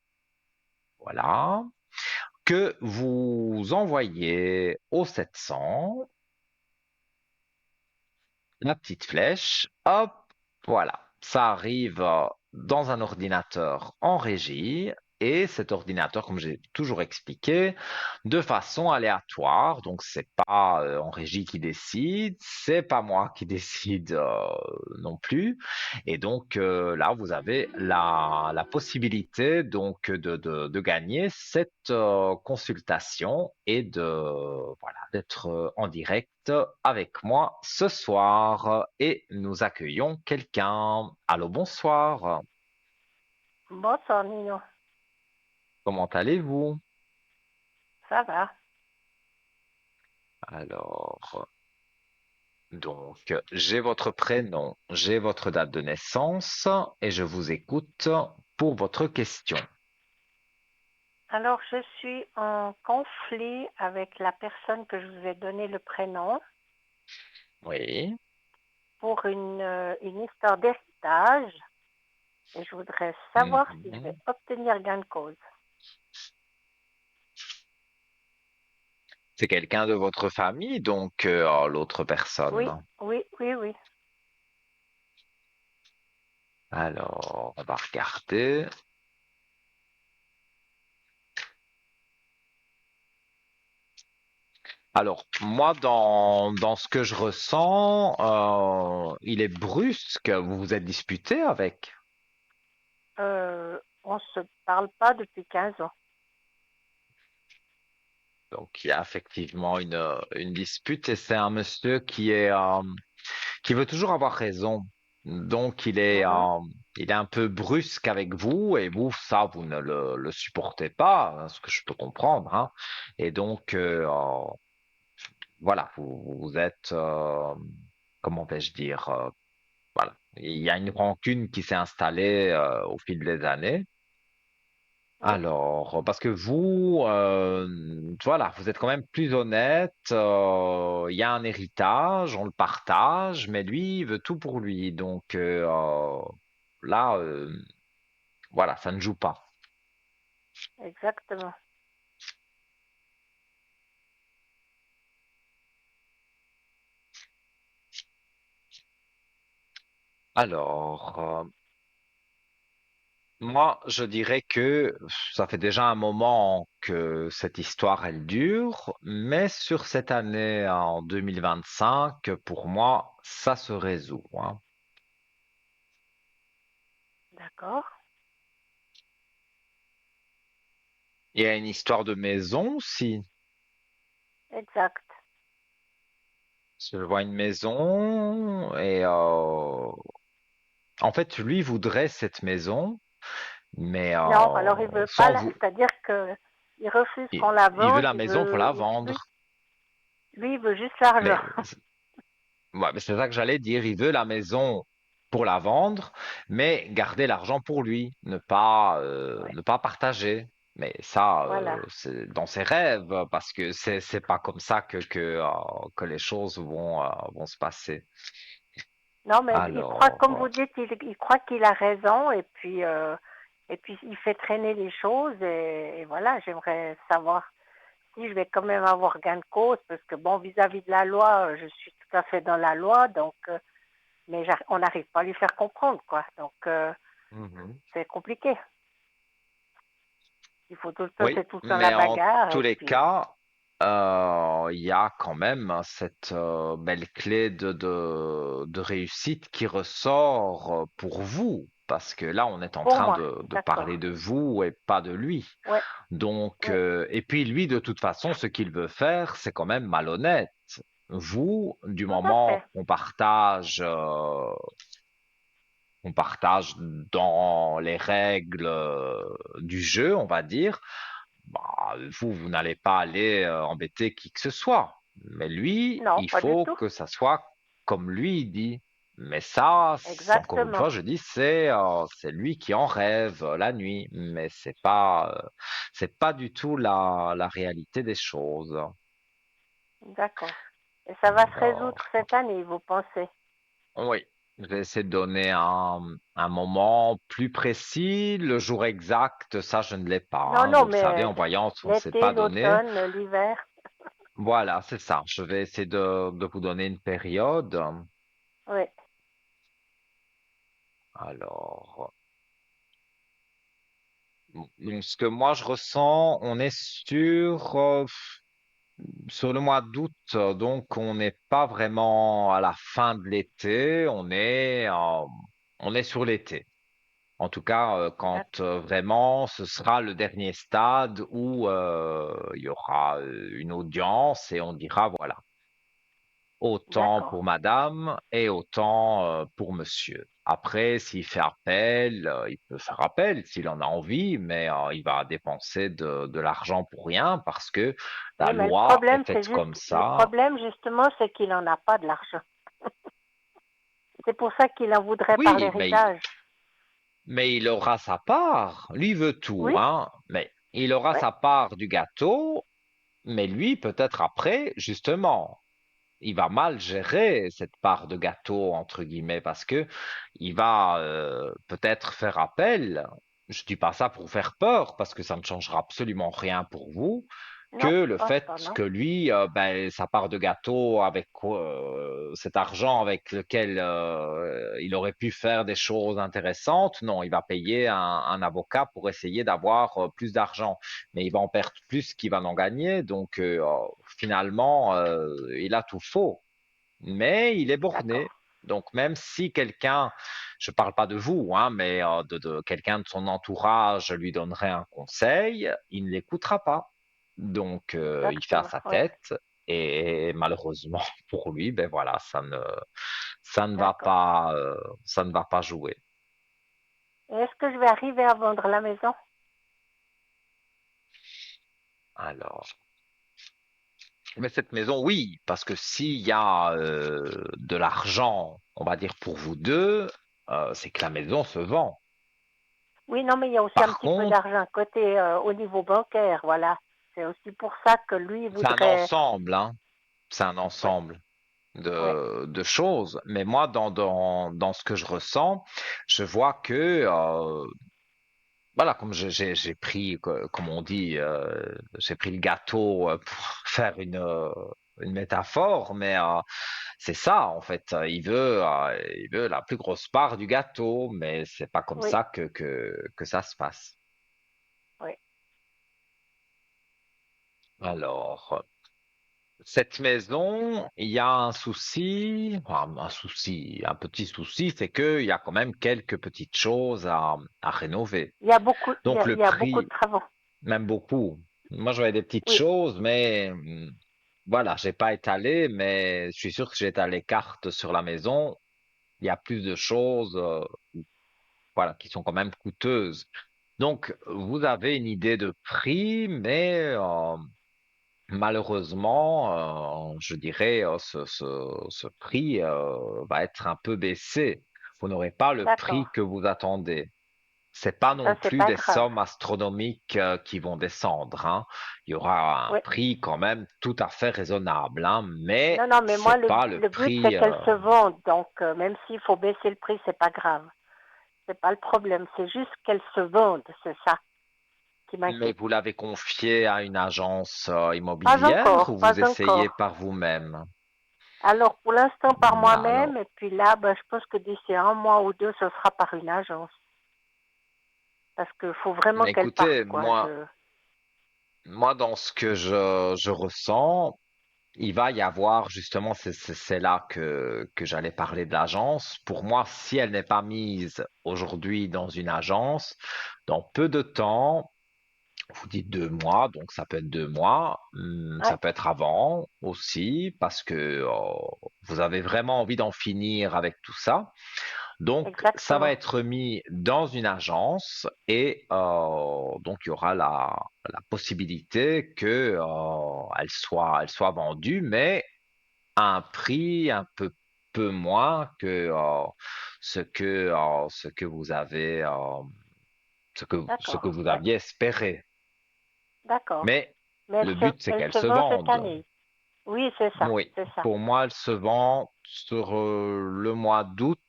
voilà, que vous envoyez au 700, la petite flèche, hop, voilà, ça arrive dans un ordinateur en régie et cet ordinateur, comme j'ai toujours expliqué, de façon aléatoire. Donc c'est pas en régie qui décide, c'est pas moi qui décide non plus. Et donc là, vous avez la possibilité donc de gagner cette consultation et de voilà d'être en direct avec moi ce soir. Et nous accueillons quelqu'un. Allô, bonsoir. Bonsoir Nino, Comment allez-vous? ça va? Alors, donc, j'ai votre prénom, j'ai votre date de naissance et je vous écoute pour votre question. Alors je suis en conflit avec la personne que je vous ai donné le prénom Oui. pour une histoire d'héritage et je voudrais savoir si je vais Mhm. obtenir gain de cause. C'est quelqu'un de votre famille, donc l'autre Oui, personne. oui, oui, oui. Alors, on va regarder. Alors, moi, dans ce que je ressens, il est brusque. Vous vous êtes disputé avec? On se parle pas depuis 15 ans. Donc, il y a effectivement une dispute et c'est un monsieur qui veut toujours avoir raison. Donc, Mhm. il est un peu brusque avec vous et vous, ça, vous ne le supportez pas, hein, ce que je peux comprendre, hein. Et donc, voilà, vous êtes, comment vais-je dire, voilà, il y a une rancune qui s'est installée au fil des années. Oui, Alors, parce que vous, voilà, vous êtes quand même plus honnête. Il y a un héritage, on le partage, mais lui, il veut tout pour lui. Donc là, voilà, ça ne joue pas. exactement. Alors, moi, je dirais que ça fait déjà un moment que cette histoire, elle dure, mais sur cette année en 2025, pour moi, ça se résout, hein. D'accord. Il y a une histoire de maison aussi. Exact. Je vois une maison et en fait, lui voudrait cette maison, mais Non, alors il veut pas sans la, vous. c'est-à-dire que il refuse qu'on la Il veut vende, la maison pour la lui, vendre, lui, il veut juste l'argent. mais ouais, mais c'est ça que j'allais dire. Il veut la maison pour la vendre, mais garder l'argent pour lui, Ouais, ne pas partager. Mais ça, voilà. c'est dans ses rêves, parce que c'est pas comme ça que les choses vont se passer. Non, mais il croit, comme Alors, vous dites, il croit qu'il a raison et puis il fait traîner les choses et voilà, j'aimerais savoir si je vais quand même avoir gain de cause parce que bon, vis-à-vis de la loi, je suis tout à fait dans la loi, donc, mais on n'arrive pas à lui faire comprendre, quoi. Donc, mhm. c'est compliqué. Il faut tout le temps, Oui, c'est tout le temps la mais en bagarre tous et les puis, cas, il y a quand même cette belle clé de réussite qui ressort pour vous, parce que là, on est en pour train moi, de d'accord. parler de vous et pas de lui. Ouais, Donc, ouais, et puis lui, de toute façon, ce qu'il veut faire, c'est quand même malhonnête. Vous, du tout à fait. moment qu'on partage dans les règles du jeu, on va dire, bah, vous n'allez pas aller embêter qui que ce soit. Mais lui, Non, il pas du faut tout. que ça soit comme lui il dit. Mais ça, encore une Exactement. fois, je dis, c'est lui qui en rêve la nuit. Mais c'est pas du tout la réalité des choses. D'accord. Et ça va se résoudre Alors, cette année, vous pensez? oui, je vais essayer de donner un moment plus précis. Le jour exact, ça, je ne l'ai pas, Non, hein. non, Vous le savez, mais en voyance, on ne sait l'été, pas donner. l'automne, l'hiver. Voilà, c'est ça. Je vais essayer de vous donner une période. Oui, Alors, donc, ce que moi je ressens, on est sur le mois d'août, donc on n'est pas vraiment à la fin de l'été, on est sur l'été. En tout cas, quand d'accord. vraiment ce sera le dernier stade où il y aura une audience et on dira voilà. Autant D'accord. pour madame et autant pour monsieur. Après, s'il fait appel, il peut faire appel s'il en a envie, mais il va dépenser de l'argent pour rien parce que la Oui, mais loi est faite comme le ça. problème justement, c'est qu'il n'en a pas de l'argent. C'est pour ça qu'il en voudrait par Oui, l'héritage. mais il aura sa part. Lui veut tout, Oui, hein. Mais il aura ouais, sa part du gâteau, mais lui, peut-être après, justement. Il va mal gérer cette part de gâteau, entre guillemets, parce que il va peut-être faire appel. Je dis pas ça pour faire peur, parce que ça ne changera absolument rien pour vous, non, que je le pense fait pas, non. que lui, ben, sa part de gâteau avec cet argent avec lequel il aurait pu faire des choses intéressantes, non, il va payer un avocat pour essayer d'avoir plus d'argent, mais il va en perdre plus qu'il va en gagner, donc finalement, il a tout faux, mais il est D'accord. borné. Donc même si quelqu'un, je parle pas de vous, hein, mais de quelqu'un de son entourage lui donnerait un conseil, il ne l'écoutera pas. Donc il fait à exactement. sa Oui, tête et malheureusement pour lui, ben voilà, ça ne va d'accord. pas ça ne va pas jouer. Et est-ce que je vais arriver à vendre la maison? Alors, mais cette maison, oui, parce que s'il y a de l'argent, on va dire pour vous deux, c'est que la maison se vend. Oui, non, mais il y a aussi un Par petit peu contre, d'argent à côté au niveau bancaire, voilà. C'est aussi pour ça que lui c'est un voudrait. ensemble, hein. C'est un Oui, ensemble oui, de choses. Mais moi, dans ce que je ressens, je vois que, voilà, comme j'ai pris, comme on dit, j'ai pris le gâteau pour faire une métaphore, mais c'est ça, en fait. Il veut la plus grosse part du gâteau, mais c'est pas comme oui, ça que ça se passe. oui. Alors, cette maison, il y a un souci, enfin, un souci, un petit souci, c'est qu'il y a quand même quelques petites choses à rénover. Il y a beaucoup, Donc le il y a beaucoup de prix, travaux. même beaucoup. Moi, j'avais des petites Oui, choses, mais voilà, j'ai pas étalé, mais je suis sûr que j'ai étalé carte sur la maison. Il y a plus de choses, voilà, qui sont quand même coûteuses. Donc, vous avez une idée de prix, mais malheureusement, je dirais, ce prix va être un peu baissé. Vous n'aurez pas le d'accord. prix que vous attendez. C'est pas non Ça, c'est plus pas des grave. sommes astronomiques qui vont descendre, hein. Il y aura un Oui. prix quand même tout à fait raisonnable, hein, mais Non, non, mais moi, c'est pas le le but, c'est prix. qu'elle se vende. Donc, même s'il faut baisser le prix, c'est pas grave. C'est pas le problème. C'est juste qu'elle se vende. C'est ça qui Mais m'inquiète. vous l'avez confié à une agence Pas immobilière encore, ou pas vous essayez encore. par vous-même? Alors, pour l'instant, par Alors, moi-même. Et puis là, ben, je pense que d'ici un mois ou deux, ce sera par une agence. Parce qu'il faut vraiment qu'elle parte, écoutez, quoi. moi, dans ce que je ressens, il va y avoir justement, c'est là que j'allais parler de l'agence. Pour moi, si elle n'est pas mise aujourd'hui dans une agence, dans peu de temps, vous dites 2 mois, donc ça peut être 2 mois, Ouais, ça peut être avant aussi, parce que vous avez vraiment envie d'en finir avec tout ça. Donc, ça va exactement. être mis dans une agence et donc il y aura la possibilité que elle soit vendue, mais à un prix un peu moins que ce que vous avez ce que D'accord. vous Ouais, aviez espéré. d'accord. Mais Mais le but, c'est elle qu'elle se se vend cette vende. année. Oui, c'est ça, Oui, c'est ça. pour moi, elle se vend sur le mois d'août.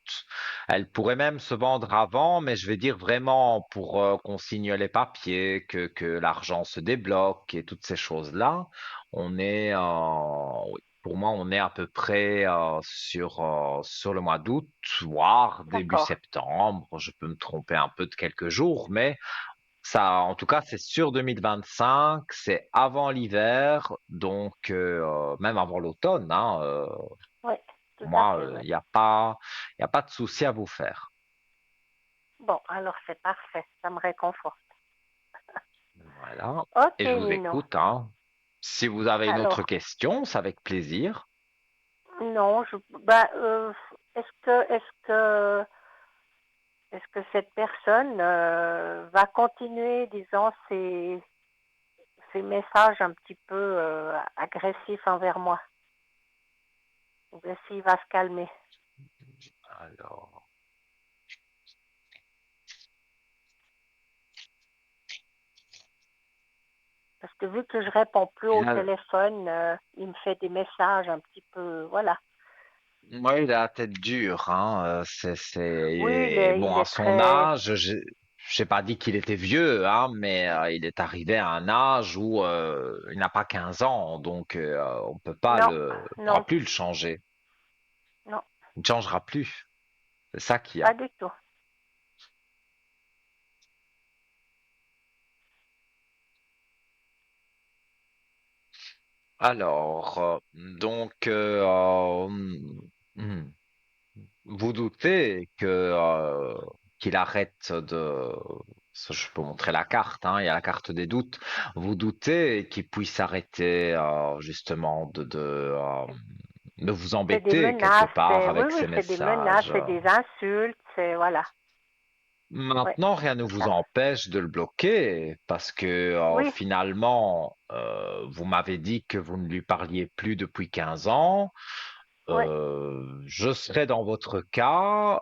Elle pourrait même se vendre avant, mais je vais dire vraiment pour qu'on signe les papiers, que l'argent se débloque et toutes ces choses-là. Oui, pour moi, on est à peu près sur le mois d'août, voire début D'accord. septembre. Je peux me tromper un peu de quelques jours, mais ça, en tout cas, c'est sur 2025, c'est avant l'hiver, donc même avant l'automne, hein, Oui, pour tout à moi, fait, oui. il y a pas de souci à vous faire. Bon, alors c'est parfait. Ça me réconforte. Voilà. Ok, Et je vous Nino. écoute, hein. Si vous avez une autre Alors, question, c'est avec plaisir. non, bah, est-ce que cette personne va continuer, disons, ces messages un petit peu agressifs envers moi? Ou bien s'il va se calmer? Alors, Parce que vu que je réponds plus au il a, téléphone, il me fait des messages un petit peu, voilà. ouais, il a la tête dure, hein. Oui, Bon, il à est son très. âge, j'ai pas dit qu'il était vieux, hein, mais il est arrivé à un âge où il n'a pas 15 ans, donc on peut pas Non, on pourra non, plus le changer. non, Il ne changera plus. C'est ça qu'il y pas a. du tout. Alors, donc, hmm, vous doutez que qu'il arrête de. Je peux montrer la carte, hein, il y a la carte des doutes. Vous doutez qu'il puisse arrêter justement de vous C'est des embêter quelque menaces, part c'est, oui, avec oui, ces c'est des menaces, messages. c'est des insultes, c'est, voilà. Oui, Maintenant, rien ne tout vous à fait. empêche de le bloquer parce que Oui, finalement, vous m'avez dit que vous ne lui parliez plus depuis 15 ans. oui, Je serais dans votre cas,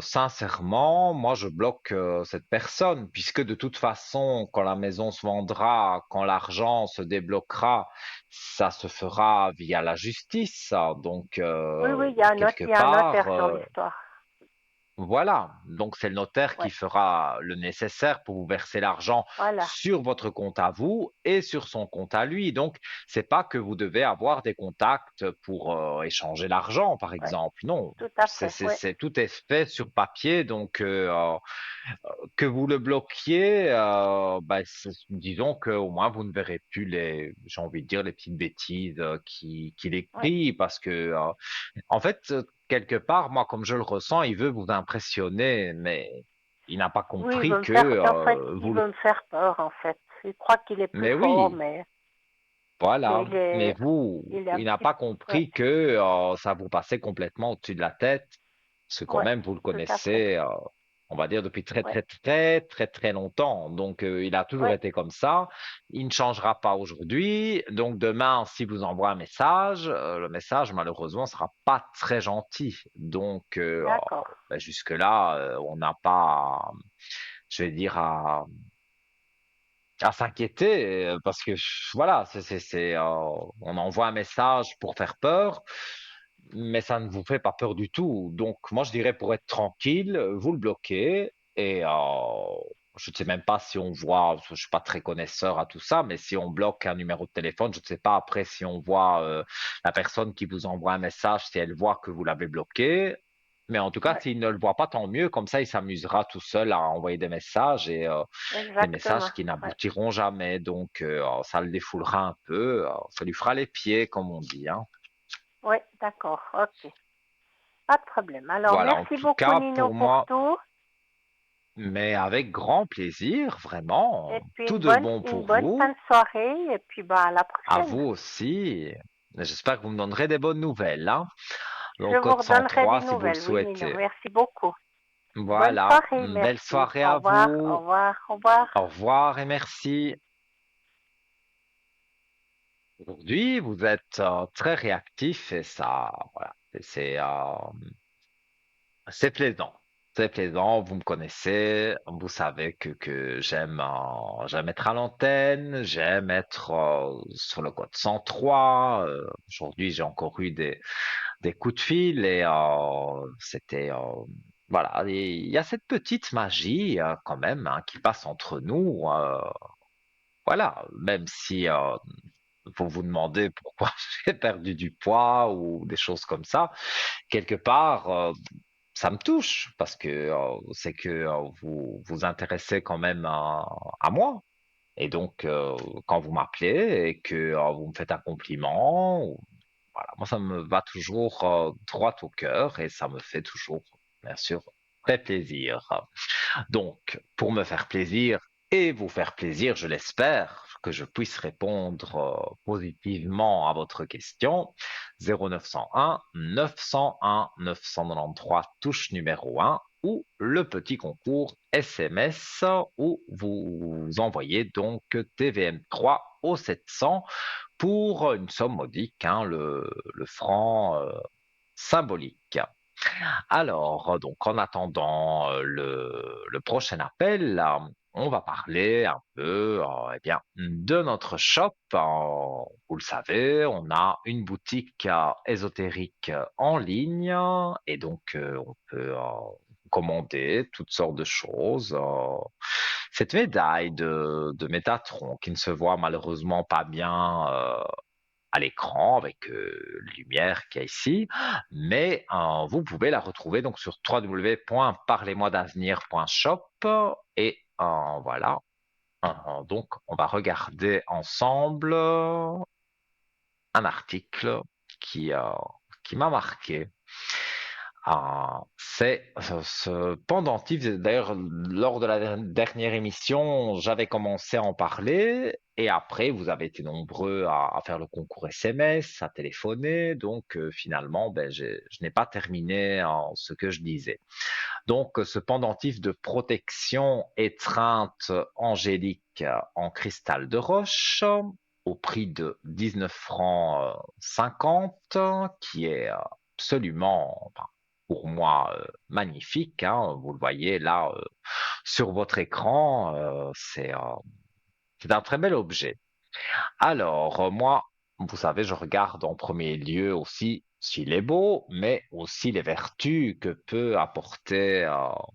sincèrement, moi je bloque cette personne puisque de toute façon, quand la maison se vendra, quand l'argent se débloquera, ça se fera via la justice, ça. Donc oui, oui, quelque il y a un part. notaire dans l'histoire. Voilà, donc c'est le notaire Oui, qui fera le nécessaire pour vous verser l'argent voilà. sur votre compte à vous et sur son compte à lui. Donc, c'est pas que vous devez avoir des contacts pour échanger l'argent, par Oui, exemple. Non, tout à fait. Oui, tout est fait sur papier. Donc, que vous le bloquiez, disons qu'au moins vous ne verrez plus j'ai envie de dire, les petites bêtises qu'il oui. écrit, parce que en fait, quelque part, moi, comme je le ressens, il veut vous impressionner, mais il n'a pas Oui, il compris veut me que faire, en fait, il vous le... veut me faire peur, en fait. Il croit qu'il est plus Mais fort, oui, mais voilà. Mais vous, il est un il n'a petit, pas ouais, compris que ça vous passait complètement au-dessus de la tête, parce que quand ouais, même, vous le tout à fait. connaissez, on va dire, depuis très, Ouais, très, très, très, très longtemps. Donc, il a toujours ouais, été comme ça. Il ne changera pas aujourd'hui. Donc, demain, si vous envoie un message, le message, malheureusement, sera pas très gentil. Donc, d'accord. jusque-là, on n'a pas, je vais dire, à s'inquiéter, parce que voilà, on envoie un message pour faire peur, mais ça ne vous fait pas peur du tout. Donc, moi, je dirais pour être tranquille, vous le bloquez et je ne sais même pas si on voit, je suis pas très connaisseur à tout ça, mais si on bloque un numéro de téléphone, je ne sais pas après si on voit la personne qui vous envoie un message, si elle voit que vous l'avez bloqué. Mais en tout cas, Ouais, s'il ne le voit pas, tant mieux. Comme ça, il s'amusera tout seul à envoyer des messages et des exactement. messages qui Ouais, n'aboutiront jamais. Donc, ça le défoulera un peu, ça lui fera les pieds, comme on dit, hein. ouais, d'accord. Ok, pas de problème. Alors, Voilà, en merci tout beaucoup, cas, Nino, pour pour moi, tout. mais avec grand plaisir, vraiment. Et puis, Tout de bon une pour bonne fin vous, de soirée. Et puis, bah, à la à prochaine. vous aussi. J'espère que vous me donnerez des bonnes nouvelles, hein. Je Donc, vous code redonnerai des 103, si vous le nouvelles. Oui, Nino. souhaitez. Merci beaucoup. Bonne Voilà, soirée. belle Merci. soirée Au à revoir. Au vous. revoir. Au revoir. Au revoir et merci. Aujourd'hui, vous êtes très réactif et ça, voilà, c'est plaisant. C'est plaisant, vous me connaissez, vous savez que j'aime être à l'antenne, j'aime être sur le code 103. Aujourd'hui, j'ai encore eu des coups de fil et voilà, et il y a cette petite magie quand même, hein, qui passe entre nous. Voilà, même si vous vous demandez pourquoi j'ai perdu du poids ou des choses comme ça, quelque part, ça me touche parce que c'est que vous vous intéressez quand même à moi. Et donc, quand vous m'appelez et que vous me faites un compliment, voilà, moi, ça me va toujours droit au cœur et ça me fait toujours, bien sûr, très plaisir. Donc, pour me faire plaisir et vous faire plaisir, je l'espère, que je puisse répondre positivement à votre question, 0901 901 993 touche numéro 1 ou le petit concours SMS où vous envoyez donc TVM3 au 700 pour une somme modique, hein, le franc symbolique. Alors, donc, en attendant le prochain appel, on va parler un peu, eh bien, de notre shop. Vous le savez, on a une boutique ésotérique en ligne et donc on peut commander toutes sortes de choses. Cette médaille de Métatron qui ne se voit malheureusement pas bien à l'écran avec lumière qu'il y a ici, mais vous pouvez la retrouver donc sur www.parlez-moi-d'avenir.shop et voilà. Donc on va regarder ensemble un article qui, euh, qui m'a marqué. C'est ce pendentif. D'ailleurs, lors de la dernière émission, j'avais commencé à en parler et après, vous avez été nombreux à faire le concours SMS, à téléphoner. Donc, finalement, ben, je n'ai pas terminé ce que je disais. Donc, ce pendentif de protection étreinte angélique en cristal de roche au prix de 19 francs 50, qui est absolument, enfin, pour moi, magnifique, hein. Vous le voyez là sur votre écran, c'est un très bel objet. Alors, moi, vous savez, je regarde en premier lieu aussi s'il est beau, mais aussi les vertus que peut apporter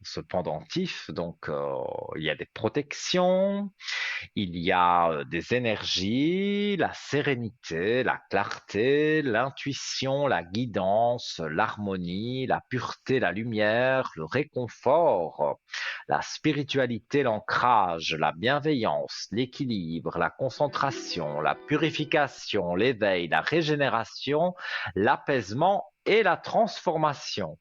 ce pendentif. Donc, il y a des protections, il y a des énergies, la sérénité, la clarté, l'intuition, la guidance, l'harmonie, la pureté, la lumière, le réconfort, la spiritualité, l'ancrage, la bienveillance, l'équilibre, la concentration, la purification, l'éveil, la régénération, l'apaisement et la transformation.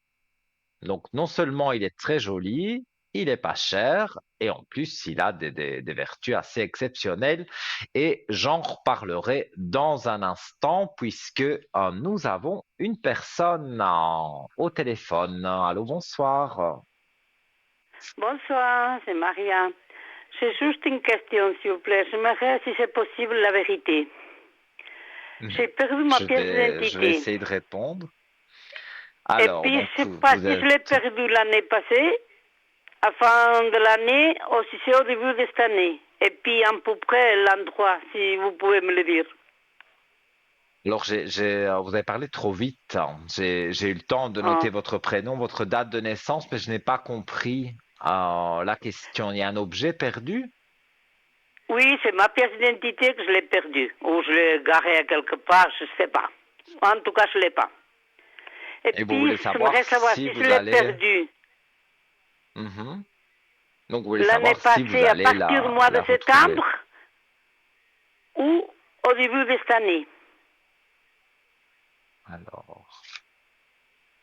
Donc, non seulement il est très joli, il est pas cher, et en plus, il a des vertus assez exceptionnelles. Et j'en reparlerai dans un instant, puisque nous avons une personne au téléphone. Allô, bonsoir. Bonsoir, c'est Maria. J'ai juste une question, s'il vous plaît. J'aimerais, si c'est possible, la vérité. J'ai Mhm. perdu ma pièce Je vais d'identité. essayer de répondre. Et Alors, puis, donc, je sais pas vous si je l'ai êtes... perdu l'année passée, à fin de l'année, ou si c'est au début de cette année. Et puis, à peu près l'endroit, si vous pouvez me le dire. Alors, vous avez parlé trop vite, hein. J'ai eu le temps de Ah. noter votre prénom, votre date de naissance, mais je n'ai pas compris la question. Il y a un objet perdu? Oui, c'est ma pièce d'identité que je l'ai perdue. Ou je l'ai garée à quelque part, je sais pas. En tout cas, je l'ai pas. Et Et vous puis, voulez savoir j'aimerais savoir si si je vous l'ai allez... perdue Mhm. Donc, vous voulez l'année savoir si vous passée, à allez partir du mois de la retrouver. septembre, ou au début de cette année. Alors,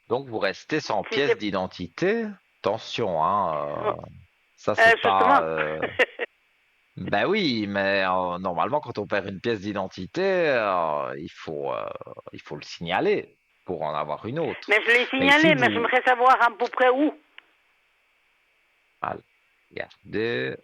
donc vous restez sans Si pièce c'est d'identité. Attention, hein, ça c'est pas... justement. Ben oui, mais normalement, quand on perd une pièce d'identité, il faut le signaler pour en avoir une autre. Mais je l'ai Mais ici, signalé, mais vous... j'aimerais savoir à peu près où. Ah, regardez.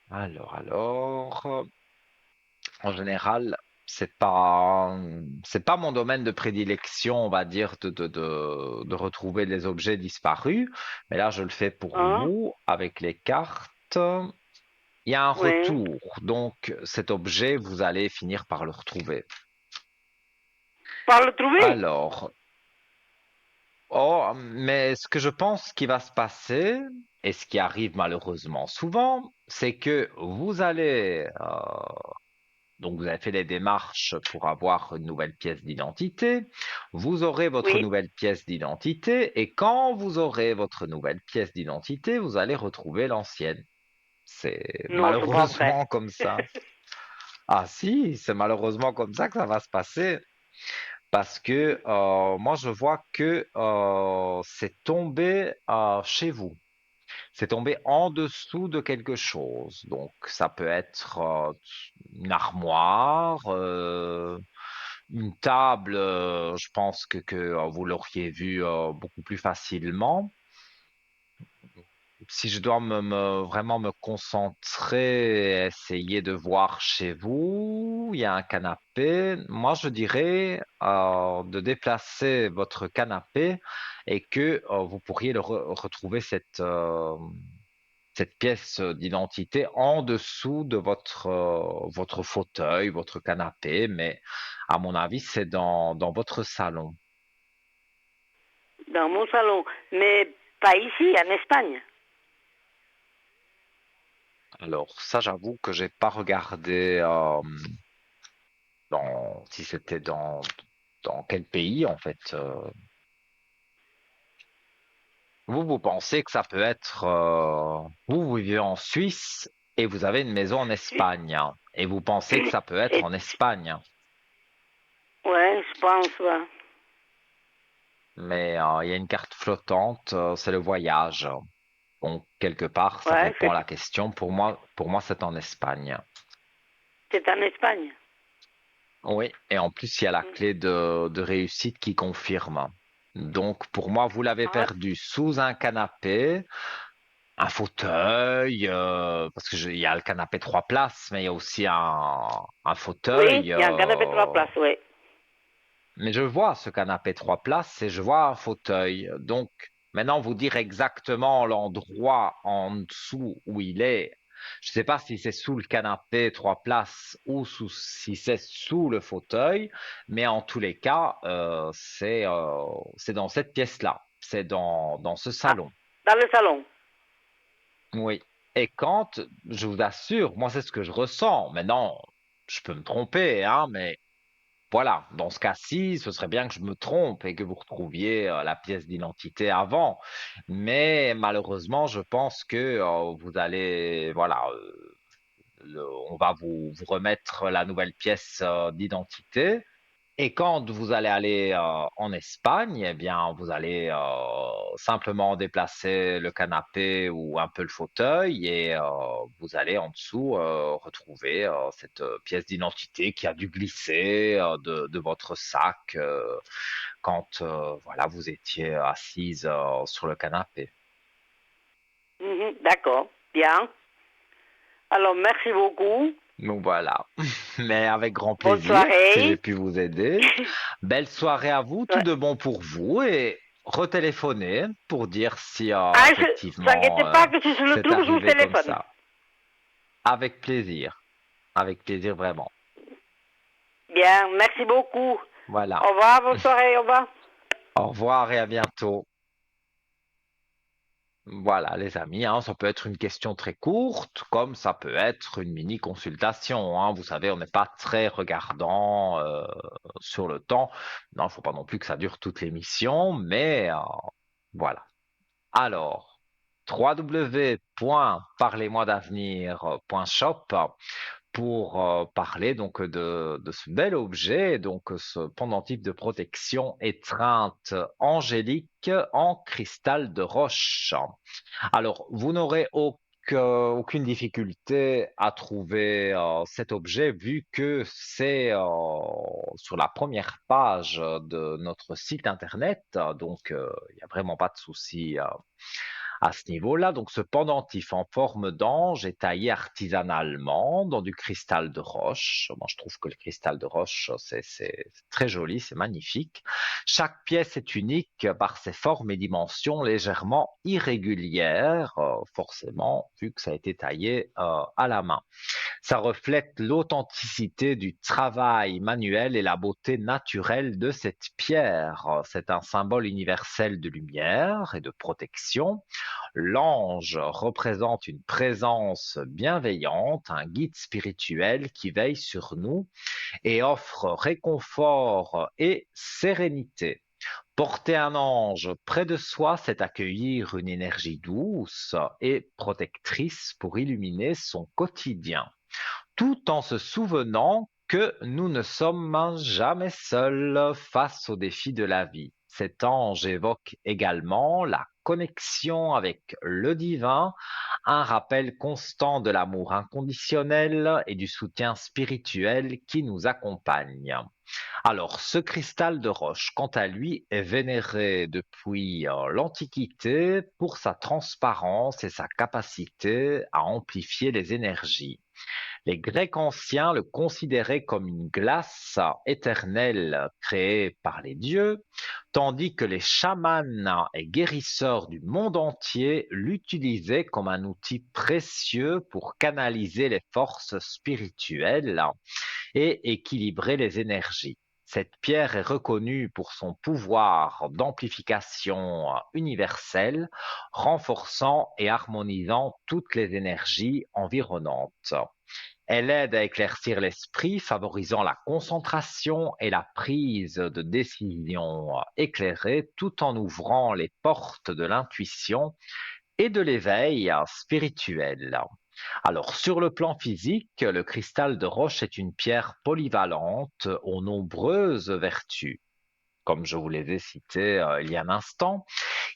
Alors, en général, c'est pas mon domaine de prédilection, on va dire, de retrouver les objets disparus. Mais là, je le fais pour Hein? vous avec les cartes. Il y a un Oui. retour, donc cet objet, vous allez finir par le retrouver. Par le trouver? Alors, oh, mais ce que je pense qui va se passer, et ce qui arrive malheureusement souvent, c'est que vous allez, donc vous avez fait les démarches pour avoir une nouvelle pièce d'identité, vous aurez votre Oui. nouvelle pièce d'identité, et quand vous aurez votre nouvelle pièce d'identité, vous allez retrouver l'ancienne. C'est Non, c'est pas vrai. malheureusement comme ça. Ah si, c'est malheureusement comme ça que ça va se passer. Parce que moi, je vois que c'est tombé chez vous. C'est tombé en dessous de quelque chose. Donc, ça peut être une armoire, une table. Je pense que vous l'auriez vu beaucoup plus facilement. Si je dois vraiment me concentrer, essayer de voir chez vous, il y a un canapé. Moi, je dirais de déplacer votre canapé et que vous pourriez retrouver cette pièce d'identité en dessous de votre fauteuil, votre canapé. Mais à mon avis, c'est dans votre salon. Dans mon salon. Mais pas ici, en Espagne. Alors, ça, j'avoue que j'ai pas regardé. Si c'était dans quel pays en fait. vous pensez que ça peut être... vous vivez en Suisse et vous avez une maison en Espagne. Et vous pensez que ça peut être Et, en Espagne. ouais, je pense, ouais. Mais il y a une carte flottante, c'est le voyage. Donc, quelque part, ça Ouais, répond à la question. Pour moi, c'est en Espagne. c'est en Espagne. Oui, et en plus, il y a la clé de réussite qui confirme. Donc, pour moi, vous l'avez Ah, perdu sous un canapé, un fauteuil, parce que il y a le canapé 3 places, mais il y a aussi un oui, fauteuil. il y a un canapé 3 places, oui. Mais je vois ce canapé 3 places et je vois un fauteuil. Donc, maintenant, vous dire exactement l'endroit en dessous où il est. Je ne sais pas si c'est sous le canapé 3 places ou si c'est sous le fauteuil, mais en tous les cas, c'est dans cette pièce-là. C'est dans ce Ah, salon. dans le salon. Oui. Et quand, je vous assure, moi, c'est ce que je ressens. Maintenant, je peux me tromper, hein, mais voilà, dans ce cas-ci, ce serait bien que je me trompe et que vous retrouviez la pièce d'identité avant. Mais malheureusement, je pense que vous allez, voilà, on va vous remettre la nouvelle pièce d'identité. Et quand vous allez aller en Espagne, eh bien, vous allez simplement déplacer le canapé ou un peu le fauteuil et vous allez en dessous retrouver cette pièce d'identité qui a dû glisser de votre sac quand voilà, vous étiez assise sur le canapé. Mhm, d'accord, bien. Alors, merci beaucoup. Donc voilà, mais avec grand Bonne plaisir si j'ai soirée. pu vous aider. Belle soirée à vous, tout Ouais. de bon pour vous et retéléphonez pour dire si Ah, vous inquiétez effectivement pas que si je le c'est trouve, je vous arrivé comme téléphone. ça. Avec plaisir vraiment. Bien, merci beaucoup. Voilà. Au revoir, bonne soirée, au revoir. Au revoir et à bientôt. Voilà, les amis, hein, ça peut être une question très courte, comme ça peut être une mini consultation. Hein. Vous savez, on n'est pas très regardant sur le temps. Non, il ne faut pas non plus que ça dure toute l'émission, mais voilà. Alors, www.parlez-moi-d'avenir.shop pour parler donc de ce bel objet, donc ce pendentif de protection étreinte angélique en cristal de roche. Alors, vous n'aurez aucune difficulté à trouver cet objet vu que c'est sur la première page de notre site internet. Donc, il n'y a vraiment pas de souci à ce niveau-là. Donc, ce pendentif en forme d'ange est taillé artisanalement dans du cristal de roche. Moi, je trouve que le cristal de roche, c'est très joli, c'est magnifique. Chaque pièce est unique par ses formes et dimensions légèrement irrégulières, forcément, vu que ça a été taillé à la main. Ça reflète l'authenticité du travail manuel et la beauté naturelle de cette pierre. C'est un symbole universel de lumière et de protection. L'ange représente une présence bienveillante, un guide spirituel qui veille sur nous et offre réconfort et sérénité. Porter un ange près de soi, c'est accueillir une énergie douce et protectrice pour illuminer son quotidien, tout en se souvenant que nous ne sommes jamais seuls face aux défis de la vie. Cet ange évoque également la connexion avec le divin, un rappel constant de l'amour inconditionnel et du soutien spirituel qui nous accompagne. Alors, ce cristal de roche, quant à lui, est vénéré depuis l'Antiquité pour sa transparence et sa capacité à amplifier les énergies. Les Grecs anciens le considéraient comme une glace éternelle créée par les dieux, tandis que les chamans et guérisseurs du monde entier l'utilisaient comme un outil précieux pour canaliser les forces spirituelles et équilibrer les énergies. Cette pierre est reconnue pour son pouvoir d'amplification universelle, renforçant et harmonisant toutes les énergies environnantes. Elle aide à éclaircir l'esprit, favorisant la concentration et la prise de décision éclairée tout en ouvrant les portes de l'intuition et de l'éveil spirituel. Alors, sur le plan physique, le cristal de roche est une pierre polyvalente aux nombreuses vertus. Comme je vous les ai cités il y a un instant,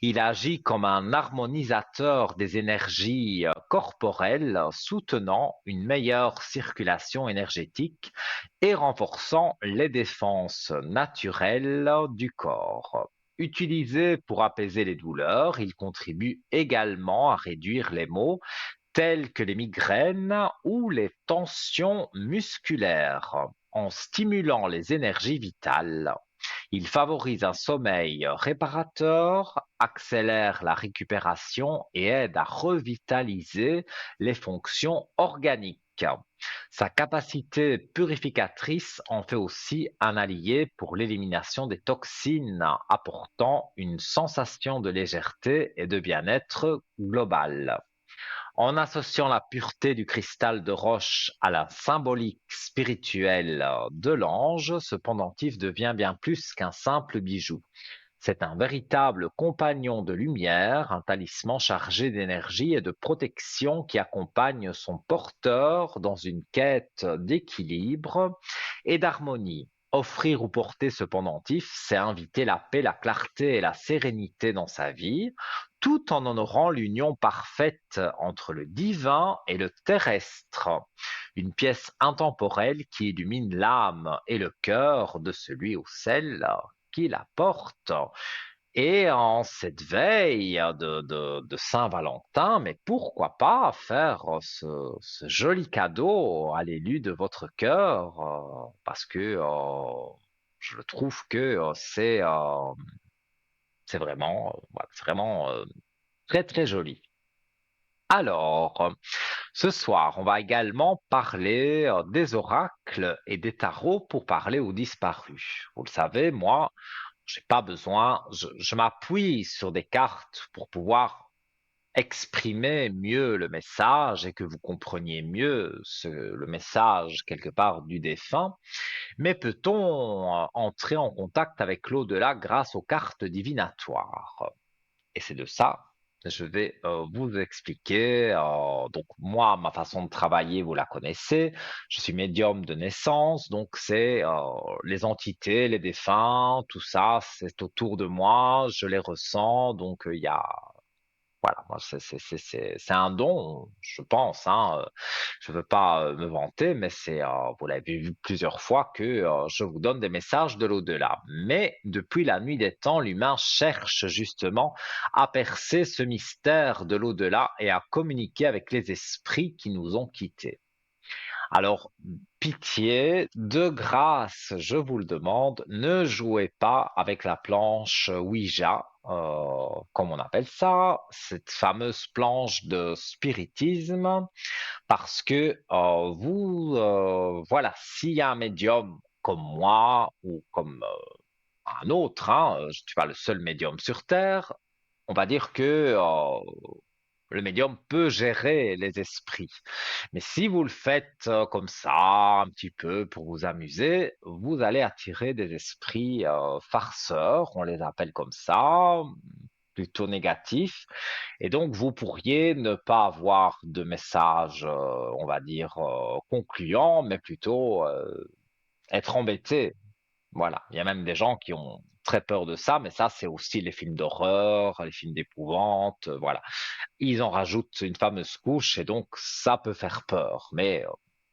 il agit comme un harmonisateur des énergies corporelles, soutenant une meilleure circulation énergétique et renforçant les défenses naturelles du corps. Utilisé pour apaiser les douleurs, il contribue également à réduire les maux tels que les migraines ou les tensions musculaires, en stimulant les énergies vitales. Il favorise un sommeil réparateur, accélère la récupération et aide à revitaliser les fonctions organiques. Sa capacité purificatrice en fait aussi un allié pour l'élimination des toxines, apportant une sensation de légèreté et de bien-être global. En associant la pureté du cristal de roche à la symbolique spirituelle de l'ange, ce pendentif devient bien plus qu'un simple bijou. C'est un véritable compagnon de lumière, un talisman chargé d'énergie et de protection qui accompagne son porteur dans une quête d'équilibre et d'harmonie. Offrir ou porter ce pendentif, c'est inviter la paix, la clarté et la sérénité dans sa vie, tout en honorant l'union parfaite entre le divin et le terrestre. Une pièce intemporelle qui illumine l'âme et le cœur de celui ou celle qui la porte. Et en cette veille de Saint-Valentin, mais pourquoi pas faire ce joli cadeau à l'élu de votre cœur, parce que je trouve que c'est vraiment, voilà, c'est vraiment très très joli. Alors, ce soir, on va également parler des oracles et des tarots pour parler aux disparus. Vous le savez, moi, j'ai pas besoin, je m'appuie sur des cartes pour pouvoir exprimer mieux le message et que vous compreniez mieux le message quelque part du défunt. Mais peut-on entrer en contact avec l'au-delà grâce aux cartes divinatoires? Et c'est de ça que je vais vous expliquer. Donc moi, ma façon de travailler, vous la connaissez. Je suis médium de naissance, donc c'est les entités, les défunts, tout ça, c'est autour de moi. Je les ressens, donc il y a voilà, moi, c'est un don, je pense, hein. Je veux pas me vanter, mais vous l'avez vu plusieurs fois que je vous donne des messages de l'au-delà. Mais depuis la nuit des temps, l'humain cherche justement à percer ce mystère de l'au-delà et à communiquer avec les esprits qui nous ont quittés. Alors, pitié, de grâce, je vous le demande, ne jouez pas avec la planche Ouija, comme on appelle ça, cette fameuse planche de spiritisme, parce que voilà, s'il y a un médium comme moi ou comme un autre, hein, je ne suis pas le seul médium sur Terre, on va dire que le médium peut gérer les esprits. Mais si vous le faites comme ça, un petit peu pour vous amuser, vous allez attirer des esprits farceurs, on les appelle comme ça, plutôt négatifs. Et donc, vous pourriez ne pas avoir de message, on va dire, concluant, mais plutôt être embêté. Voilà, il y a même des gens qui ont très peur de ça, mais ça, c'est aussi les films d'horreur, les films d'épouvante, voilà. Ils en rajoutent une fameuse couche et donc ça peut faire peur. Mais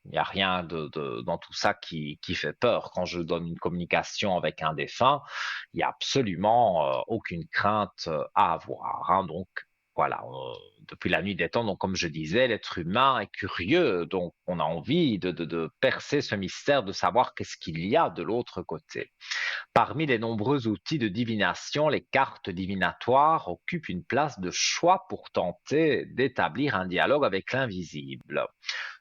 il n'y a rien dans tout ça qui fait peur. Quand je donne une communication avec un défunt, il n'y a absolument aucune crainte à avoir, hein. Donc voilà, depuis la nuit des temps, donc comme je disais, l'être humain est curieux, donc on a envie de percer ce mystère, de savoir qu'est-ce qu'il y a de l'autre côté. Parmi les nombreux outils de divination, les cartes divinatoires occupent une place de choix pour tenter d'établir un dialogue avec l'invisible.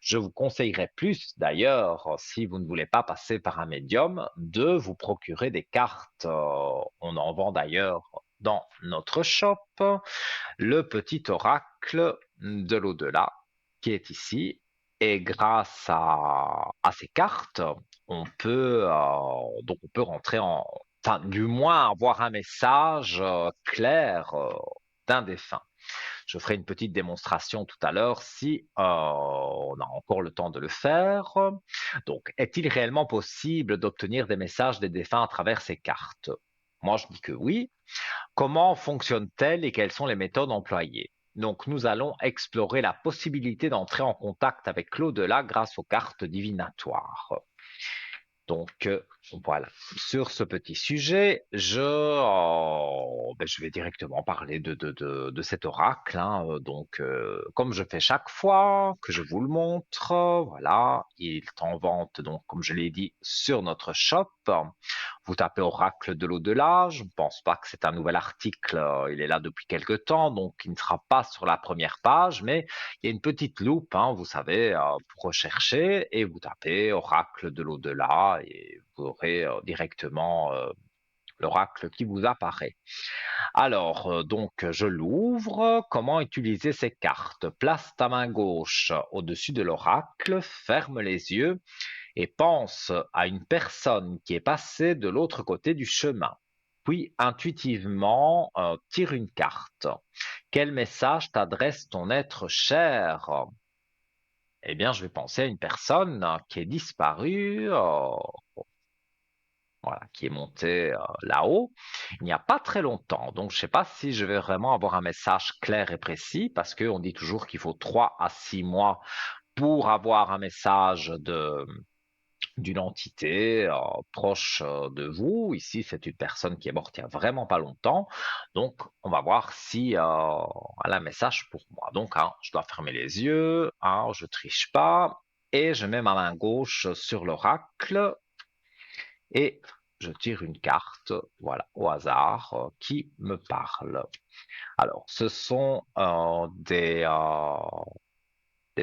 Je vous conseillerais plus, d'ailleurs, si vous ne voulez pas passer par un médium, de vous procurer des cartes. On en vend d'ailleurs dans notre shop, le petit oracle de l'au-delà qui est ici. Et grâce à ces cartes, on peut rentrer enfin, du moins avoir un message clair d'un défunt. Je ferai une petite démonstration tout à l'heure si on a encore le temps de le faire. Donc, est-il réellement possible d'obtenir des messages des défunts à travers ces cartes? Moi, je dis que oui. Comment fonctionne-t-elle et quelles sont les méthodes employées? Donc, nous allons explorer la possibilité d'entrer en contact avec l'au-delà grâce aux cartes divinatoires. Donc, voilà. Sur ce petit sujet, je vais directement parler de cet oracle, hein. Donc, comme je fais chaque fois que je vous le montre, voilà, il est en vente, donc, comme je l'ai dit, sur notre shop. Vous tapez oracle de l'au-delà. Je ne pense pas que c'est un nouvel article. Il est là depuis quelque temps, donc il ne sera pas sur la première page, mais il y a une petite loupe, hein, vous savez, pour rechercher et vous tapez oracle de l'au-delà et vous aurez directement l'oracle qui vous apparaît. Alors, donc, je l'ouvre. Comment utiliser ces cartes? Place ta main gauche au-dessus de l'oracle, ferme les yeux et pense à une personne qui est passée de l'autre côté du chemin. Puis, intuitivement, tire une carte. Quel message t'adresse ton être cher? Eh bien, je vais penser à une personne qui est disparue, voilà, qui est montée là-haut il n'y a pas très longtemps. Donc, je ne sais pas si je vais vraiment avoir un message clair et précis, parce qu'on dit toujours qu'il faut 3 à 6 mois pour avoir un message d'une entité proche de vous. Ici, c'est une personne qui est morte il n'y a vraiment pas longtemps. Donc, on va voir si elle a un message pour moi. Donc, hein, je dois fermer les yeux, hein, je triche pas, et je mets ma main gauche sur l'oracle et je tire une carte, voilà, au hasard, qui me parle. Alors, ce sont des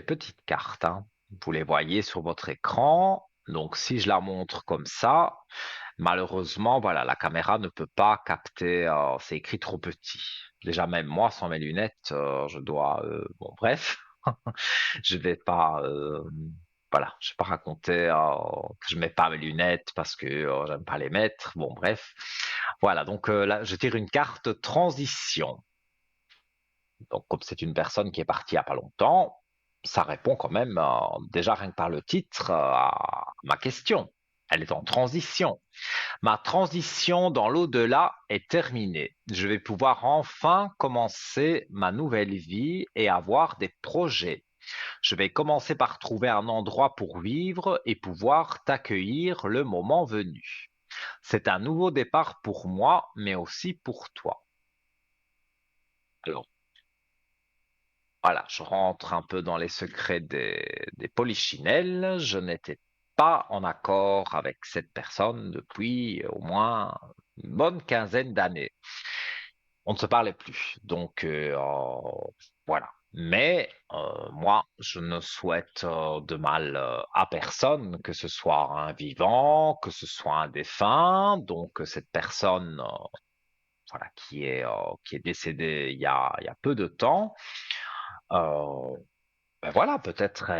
petites cartes, hein. Vous les voyez sur votre écran. Donc, si je la montre comme ça, malheureusement, voilà, la caméra ne peut pas capter, c'est écrit trop petit. Déjà, même moi, sans mes lunettes, je dois, bon, bref, je vais pas, voilà, je vais pas raconter que je mets pas mes lunettes parce que j'aime pas les mettre. Bon, bref, voilà. Donc là, je tire une carte transition. Donc, comme c'est une personne qui est partie il n'y a pas longtemps, ça répond quand même, déjà rien que par le titre, à ma question. Elle est en transition. Ma transition dans l'au-delà est terminée. Je vais pouvoir enfin commencer ma nouvelle vie et avoir des projets. Je vais commencer par trouver un endroit pour vivre et pouvoir t'accueillir le moment venu. C'est un nouveau départ pour moi, mais aussi pour toi. Alors, voilà, je rentre un peu dans les secrets des polichinelles. Je n'étais pas en accord avec cette personne depuis au moins une bonne quinzaine d'années. On ne se parlait plus. Donc, voilà. Mais moi, je ne souhaite de mal à personne, que ce soit un vivant, que ce soit un défunt. Donc, cette personne, voilà, qui est décédée il y a peu de temps. Euh, ben voilà, peut-être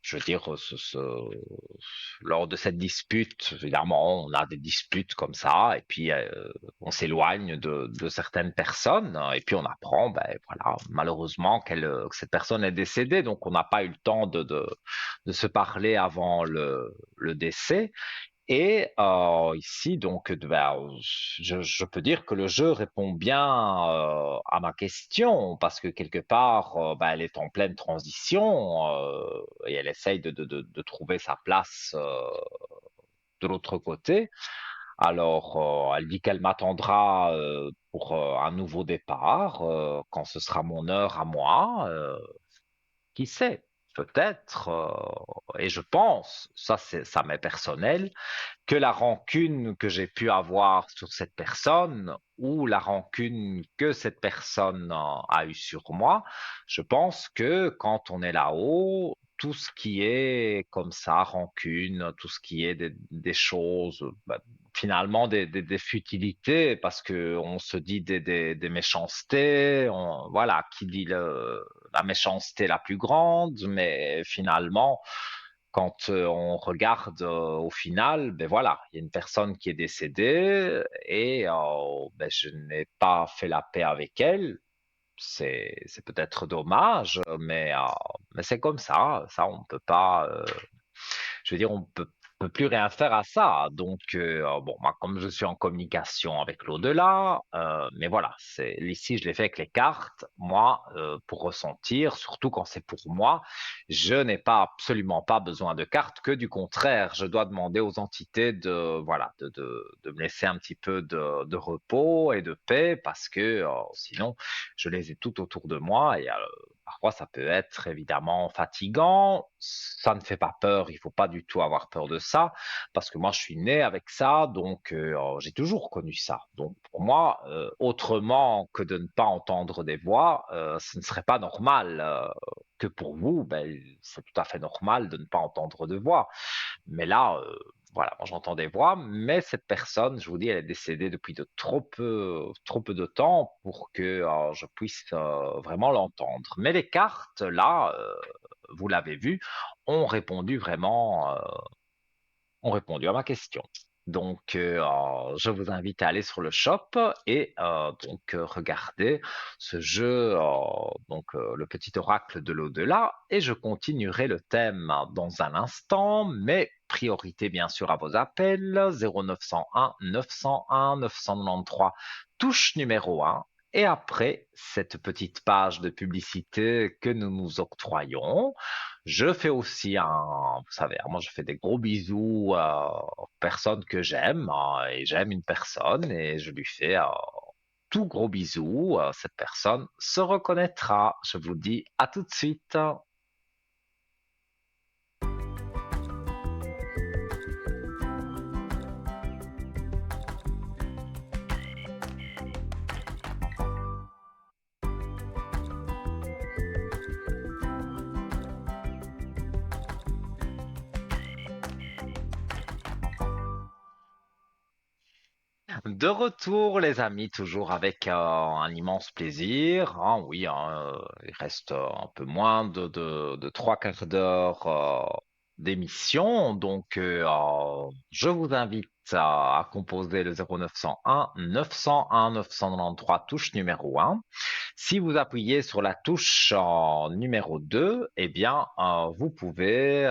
je veux dire, lors de cette dispute, évidemment, on a des disputes comme ça, et puis on s'éloigne de certaines personnes, et puis on apprend, ben voilà, malheureusement que cette personne est décédée, donc on n'a pas eu le temps de se parler avant le décès. Et ici, donc, je peux dire que le jeu répond bien à ma question parce que quelque part, ben, elle est en pleine transition et elle essaye de trouver sa place de l'autre côté. Alors, elle dit qu'elle m'attendra pour un nouveau départ quand ce sera mon heure à moi. Qui sait? Peut-être, et je pense, ça m'est personnel, que la rancune que j'ai pu avoir sur cette personne ou la rancune que cette personne a eue sur moi, je pense que quand on est là-haut, tout ce qui est comme ça, rancune, tout ce qui est des choses, bah, finalement des futilités parce que on se dit des méchancetés, voilà, qui dit la méchanceté la plus grande, mais finalement, quand on regarde au final, ben voilà, il y a une personne qui est décédée et ben, je n'ai pas fait la paix avec elle. C'est peut-être dommage, mais c'est comme ça on peut pas. Je veux dire, on peut plus rien faire à ça. Donc, bon, moi, comme je suis en communication avec l'au-delà, mais voilà, ici, je l'ai fait avec les cartes. Moi, pour ressentir, surtout quand c'est pour moi, je n'ai pas absolument pas besoin de cartes, que du contraire, je dois demander aux entités voilà, de me laisser un petit peu de repos et de paix parce que sinon, je les ai tout autour de moi et parfois, ça peut être évidemment fatigant. Ça ne fait pas peur. Il faut pas du tout avoir peur de ça, parce que moi, je suis né avec ça, donc j'ai toujours connu ça. Donc, pour moi, autrement que de ne pas entendre des voix, ce ne serait pas normal. Que pour vous, ben, c'est tout à fait normal de ne pas entendre de voix. Mais là, voilà, moi j'entends des voix, mais cette personne, je vous dis, elle est décédée depuis de trop peu de temps pour que je puisse vraiment l'entendre. Mais les cartes, là, vous l'avez vu, ont répondu vraiment, ont répondu à ma question. Donc, je vous invite à aller sur le shop et donc regarder ce jeu, le petit oracle de l'au-delà. Et je continuerai le thème dans un instant, mais priorité bien sûr à vos appels 0901 901 993, touche numéro 1. Et après cette petite page de publicité que nous nous octroyons, je fais aussi vous savez, moi je fais des gros bisous aux personnes que j'aime, et j'aime une personne et je lui fais tout gros bisous. Cette personne se reconnaîtra. Je vous dis à tout de suite. De retour, les amis, toujours avec un immense plaisir. Hein, oui, hein, il reste un peu moins de 3 quarts d'heure d'émission. Donc, je vous invite à composer le 0901 901 993, touche numéro 1. Si vous appuyez sur la touche numéro 2, eh bien, vous pouvez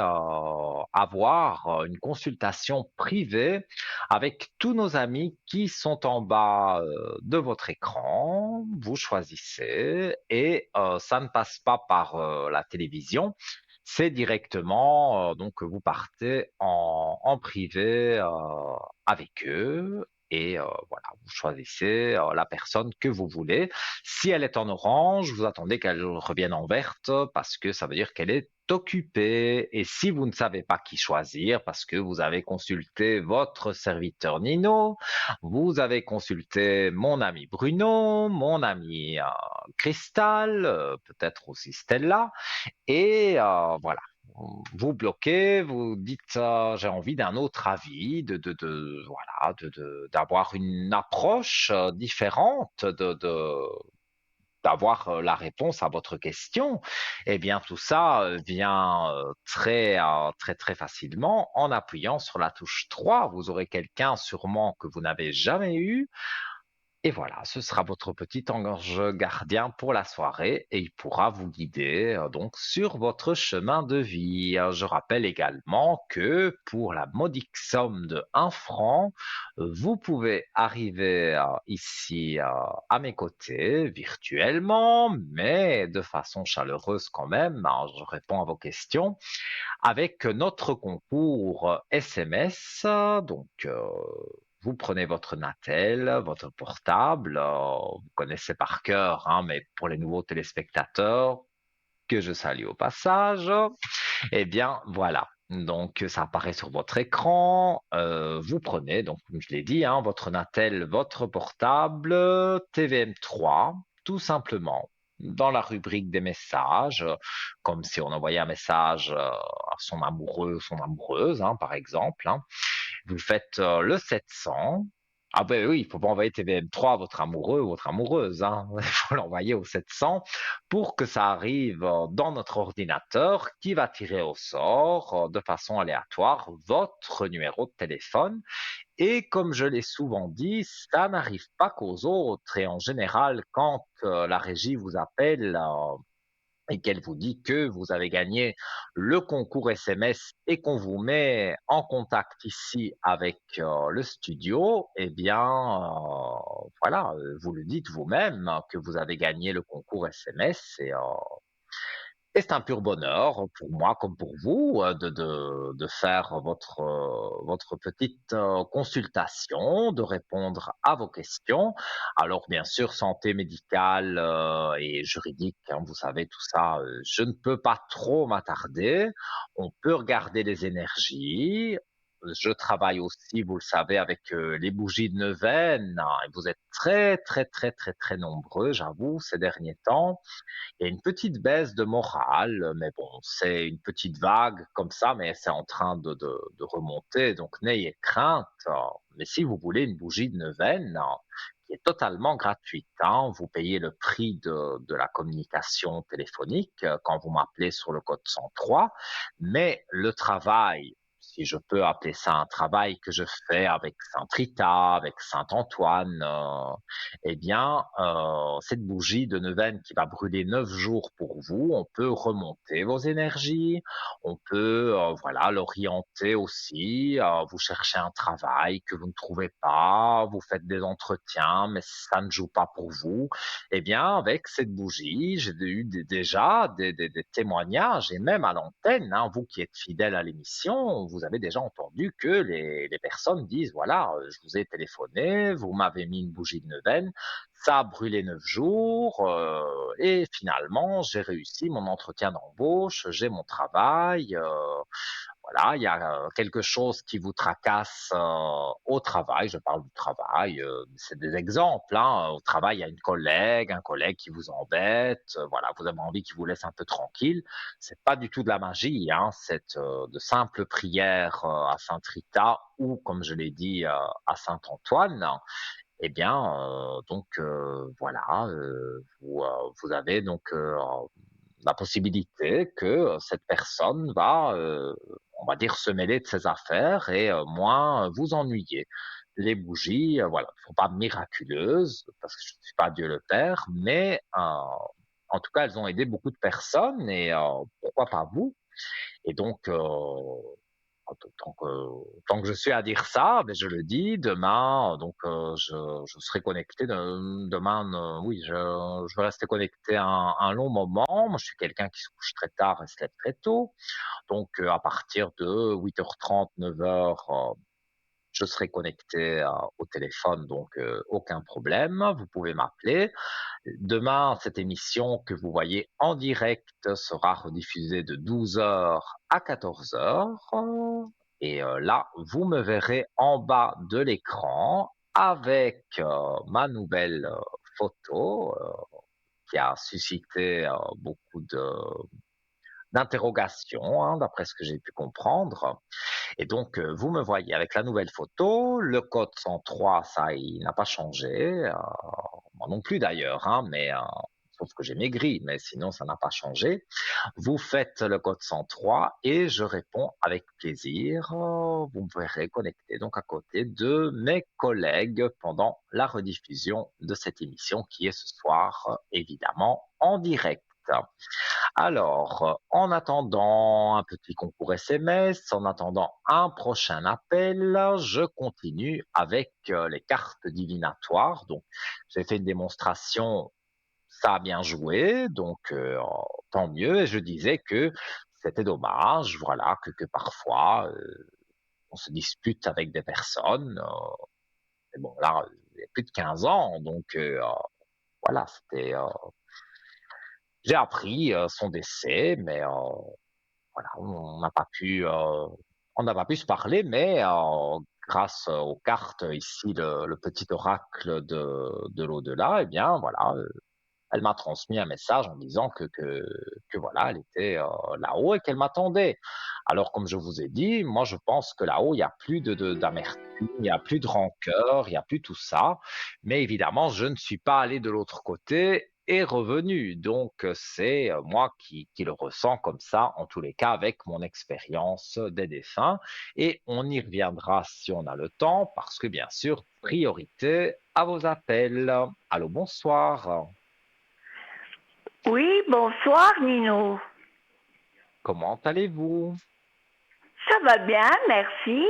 avoir une consultation privée avec tous nos amis qui sont en bas de votre écran. Vous choisissez et ça ne passe pas par la télévision. C'est directement, donc vous partez en privé avec eux et voilà, vous choisissez la personne que vous voulez. Si elle est en orange, vous attendez qu'elle revienne en verte parce que ça veut dire qu'elle est occupée. Et si vous ne savez pas qui choisir parce que vous avez consulté votre serviteur Nino, vous avez consulté mon ami Bruno, mon ami Cristal, peut-être aussi Stella, et voilà. Vous bloquez, vous dites j'ai envie d'un autre avis, voilà, d'avoir une approche différente, d'avoir la réponse à votre question. Eh bien, tout ça vient très facilement en appuyant sur la touche 3. Vous aurez quelqu'un sûrement que vous n'avez jamais eu. Et voilà, ce sera votre petit ange gardien pour la soirée et il pourra vous guider donc sur votre chemin de vie. Je rappelle également que pour la modique somme de 1 franc, vous pouvez arriver ici à mes côtés virtuellement, mais de façon chaleureuse quand même. Je réponds à vos questions avec notre concours SMS. Donc, vous prenez votre Natel, votre portable, vous connaissez par cœur, hein, mais pour les nouveaux téléspectateurs, que je salue au passage, eh bien voilà. Donc ça apparaît sur votre écran. Vous prenez, donc comme je l'ai dit, hein, votre Natel, votre portable, TVM3, tout simplement. Dans la rubrique des messages, comme si on envoyait un message à son amoureux ou son amoureuse, hein, par exemple. Hein. Vous faites le 700. Ah ben oui, il faut pas envoyer TVM3 à votre amoureux ou votre amoureuse, hein. Il faut l'envoyer au 700 pour que ça arrive dans notre ordinateur qui va tirer au sort de façon aléatoire votre numéro de téléphone. Et comme je l'ai souvent dit, ça n'arrive pas qu'aux autres. Et en général, quand la régie vous appelle et qu'elle vous dit que vous avez gagné le concours SMS et qu'on vous met en contact ici avec le studio, eh bien, voilà, vous le dites vous-même que vous avez gagné le concours SMS et c'est un pur bonheur pour moi comme pour vous de faire votre petite consultation, de répondre à vos questions. Alors bien sûr, santé médicale et juridique, hein, vous savez tout ça, je ne peux pas trop m'attarder. On peut regarder les énergies. Je travaille aussi, vous le savez, avec les bougies de neuvaine. Et vous êtes très, très, très, très, très nombreux, j'avoue, ces derniers temps. Il y a une petite baisse de morale, mais bon, c'est une petite vague comme ça, mais c'est en train de remonter, donc n'ayez crainte. Mais si vous voulez une bougie de neuvaine, qui est totalement gratuite, hein, vous payez le prix de la communication téléphonique quand vous m'appelez sur le code 103, mais le travail, si je peux appeler ça un travail que je fais avec Saint Rita, avec Saint Antoine, eh bien, cette bougie de neuvaine qui va brûler 9 jours pour vous, on peut remonter vos énergies, on peut, voilà, l'orienter aussi. Vous cherchez un travail que vous ne trouvez pas, vous faites des entretiens, mais ça ne joue pas pour vous. Eh bien, avec cette bougie, j'ai eu déjà des témoignages, et même à l'antenne, hein, vous qui êtes fidèle à l'émission, vous avez déjà entendu que les personnes disent, voilà, je vous ai téléphoné, vous m'avez mis une bougie de neuvaine, ça a brûlé 9 jours et finalement j'ai réussi mon entretien d'embauche, j'ai mon travail. Voilà, il y a quelque chose qui vous tracasse au travail. Je parle du travail, c'est des exemples, hein. Au travail, il y a une collègue, un collègue qui vous embête. Voilà, vous avez envie qu'il vous laisse un peu tranquille. C'est pas du tout de la magie, hein. C'est de simples prières à Sainte Rita ou, comme je l'ai dit, à Saint Antoine. Eh bien, donc voilà, vous avez donc la possibilité que cette personne va, on va dire, se mêler de ses affaires et moins vous ennuyer. Les bougies, voilà, ne sont pas miraculeuses parce que je ne suis pas Dieu le Père, mais en tout cas, elles ont aidé beaucoup de personnes et pourquoi pas vous? Et donc, tant que je suis à dire ça, ben je le dis. Demain, donc je serai connecté. Demain, oui, je vais rester connecté un long moment. Moi, je suis quelqu'un qui se couche très tard et se lève très tôt. Donc, à partir de 8h30, 9h, je serai connecté au téléphone, donc aucun problème. Vous pouvez m'appeler. Demain, cette émission que vous voyez en direct sera rediffusée de 12h à 14h. Et là, vous me verrez en bas de l'écran avec ma nouvelle photo qui a suscité beaucoup d'interrogations, hein, d'après ce que j'ai pu comprendre. Et donc, vous me voyez avec la nouvelle photo, le code 103, ça, il n'a pas changé, moi non plus d'ailleurs, hein, mais sauf que j'ai maigri, mais sinon ça n'a pas changé. Vous faites le code 103 et je réponds avec plaisir. Vous me verrez connecté donc à côté de mes collègues pendant la rediffusion de cette émission qui est ce soir, évidemment, en direct. Alors, en attendant un petit concours SMS, en attendant un prochain appel, je continue avec les cartes divinatoires. Donc, j'ai fait une démonstration, ça a bien joué, donc tant mieux. Et je disais que c'était dommage, voilà, que parfois on se dispute avec des personnes. Mais bon, là, il y a plus de 15 ans, donc voilà, c'était. J'ai appris son décès, mais voilà, on n'a pas pu se parler, mais grâce aux cartes ici, le petit oracle de l'au-delà, eh bien voilà, elle m'a transmis un message en disant que voilà, elle était là-haut et qu'elle m'attendait. Alors, comme je vous ai dit, moi, je pense que là-haut, il n'y a plus d'amertume, il n'y a plus de rancœur, il n'y a plus tout ça. Mais évidemment, je ne suis pas allé de l'autre côté et revenu. Donc, c'est moi qui le ressens comme ça, en tous les cas, avec mon expérience des défunts. Et on y reviendra si on a le temps, parce que bien sûr, priorité à vos appels. Allô, bonsoir. Oui, bonsoir Nino. Comment allez-vous? Ça va bien, merci.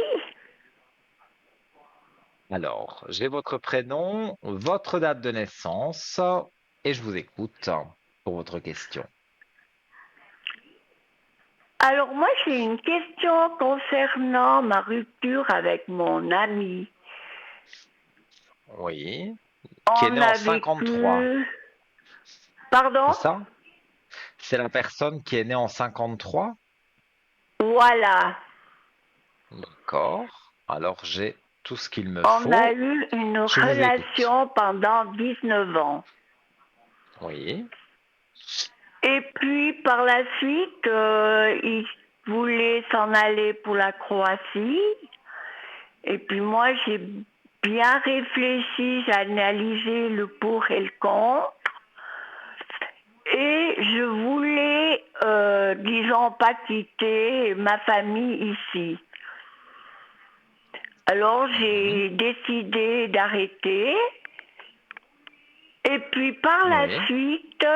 Alors, j'ai votre prénom, votre date de naissance, et je vous écoute pour votre question. Alors moi j'ai une question concernant ma rupture avec mon ami. Oui. Qui est né On en a 53, vécu... Pardon? c'est ça? C'est la personne qui est née en 53? Voilà. D'accord. Alors, j'ai tout ce qu'il me On a faut. eu une Je vous écoute. relation pendant 19 ans. Oui. Et puis par la suite, il voulait s'en aller pour la Croatie. Et puis moi, j'ai bien réfléchi, j'ai analysé le pour et le contre. Et je voulais, disons, pas quitter ma famille ici. Alors Mhm. j'ai décidé d'arrêter. Et puis par la Oui. suite,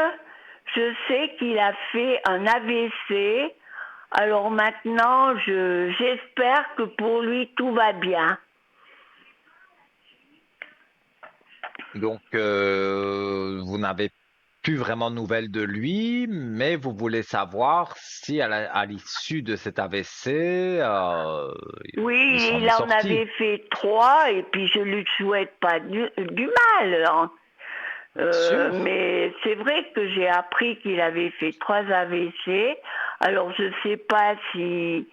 je sais qu'il a fait un AVC. Alors maintenant, j'espère que pour lui, tout va bien. Donc, vous n'avez plus vraiment de nouvelles de lui, mais vous voulez savoir si à l'issue de cet AVC, il Oui, s'en il est en sorti. avait fait 3 et puis je lui souhaite pas du mal, hein. Bien sûr. Mais c'est vrai que j'ai appris qu'il avait fait 3 AVC. Alors je ne sais pas s'il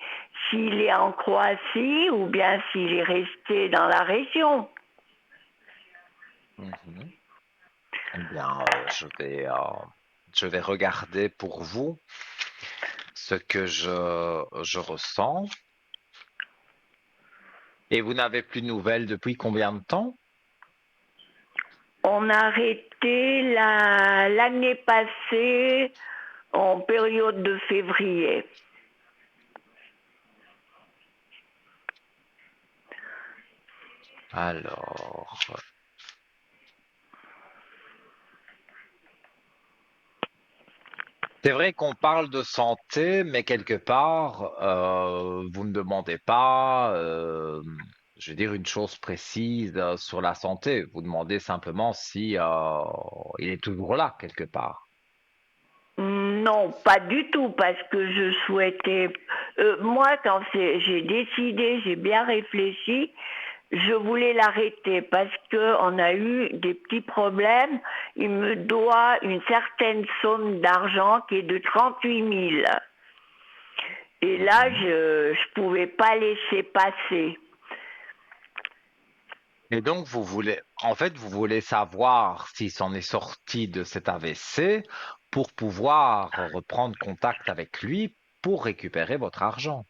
est en Croatie ou bien s'il est resté dans la région. Mhm. Eh bien, je vais regarder pour vous ce que je ressens. Et vous n'avez plus de nouvelles depuis combien de temps? On a arrêté l'année passée en période de février. Alors, c'est vrai qu'on parle de santé, mais quelque part, vous ne demandez pas, je veux dire, une chose précise sur la santé. Vous demandez simplement si il est toujours là, quelque part. Non, pas du tout, parce que je souhaitais... moi, quand j'ai décidé, j'ai bien réfléchi, je voulais l'arrêter parce qu'on a eu des petits problèmes. Il me doit une certaine somme d'argent qui est de 38 000. Et là, Mhm. je ne pouvais pas laisser passer. Et donc, en fait, vous voulez savoir s'il s'en est sorti de cet AVC pour pouvoir reprendre contact avec lui pour récupérer votre argent.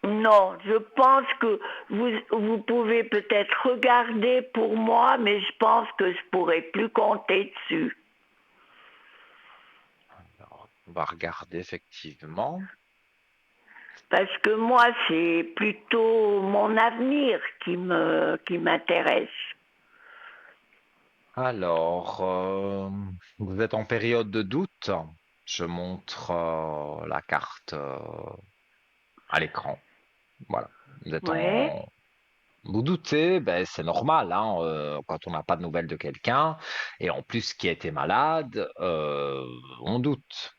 Non, je pense que vous pouvez peut-être regarder pour moi, mais je pense que je pourrais plus compter dessus. Alors, on va regarder effectivement. Parce que moi, c'est plutôt mon avenir qui m'intéresse. Alors, vous êtes en période de doute. Je montre la carte à l'écran. Voilà. Vous êtes Oui. en... Vous doutez, ben, c'est normal, hein, quand on n'a pas de nouvelles de quelqu'un, et en plus qui a été malade, on doute.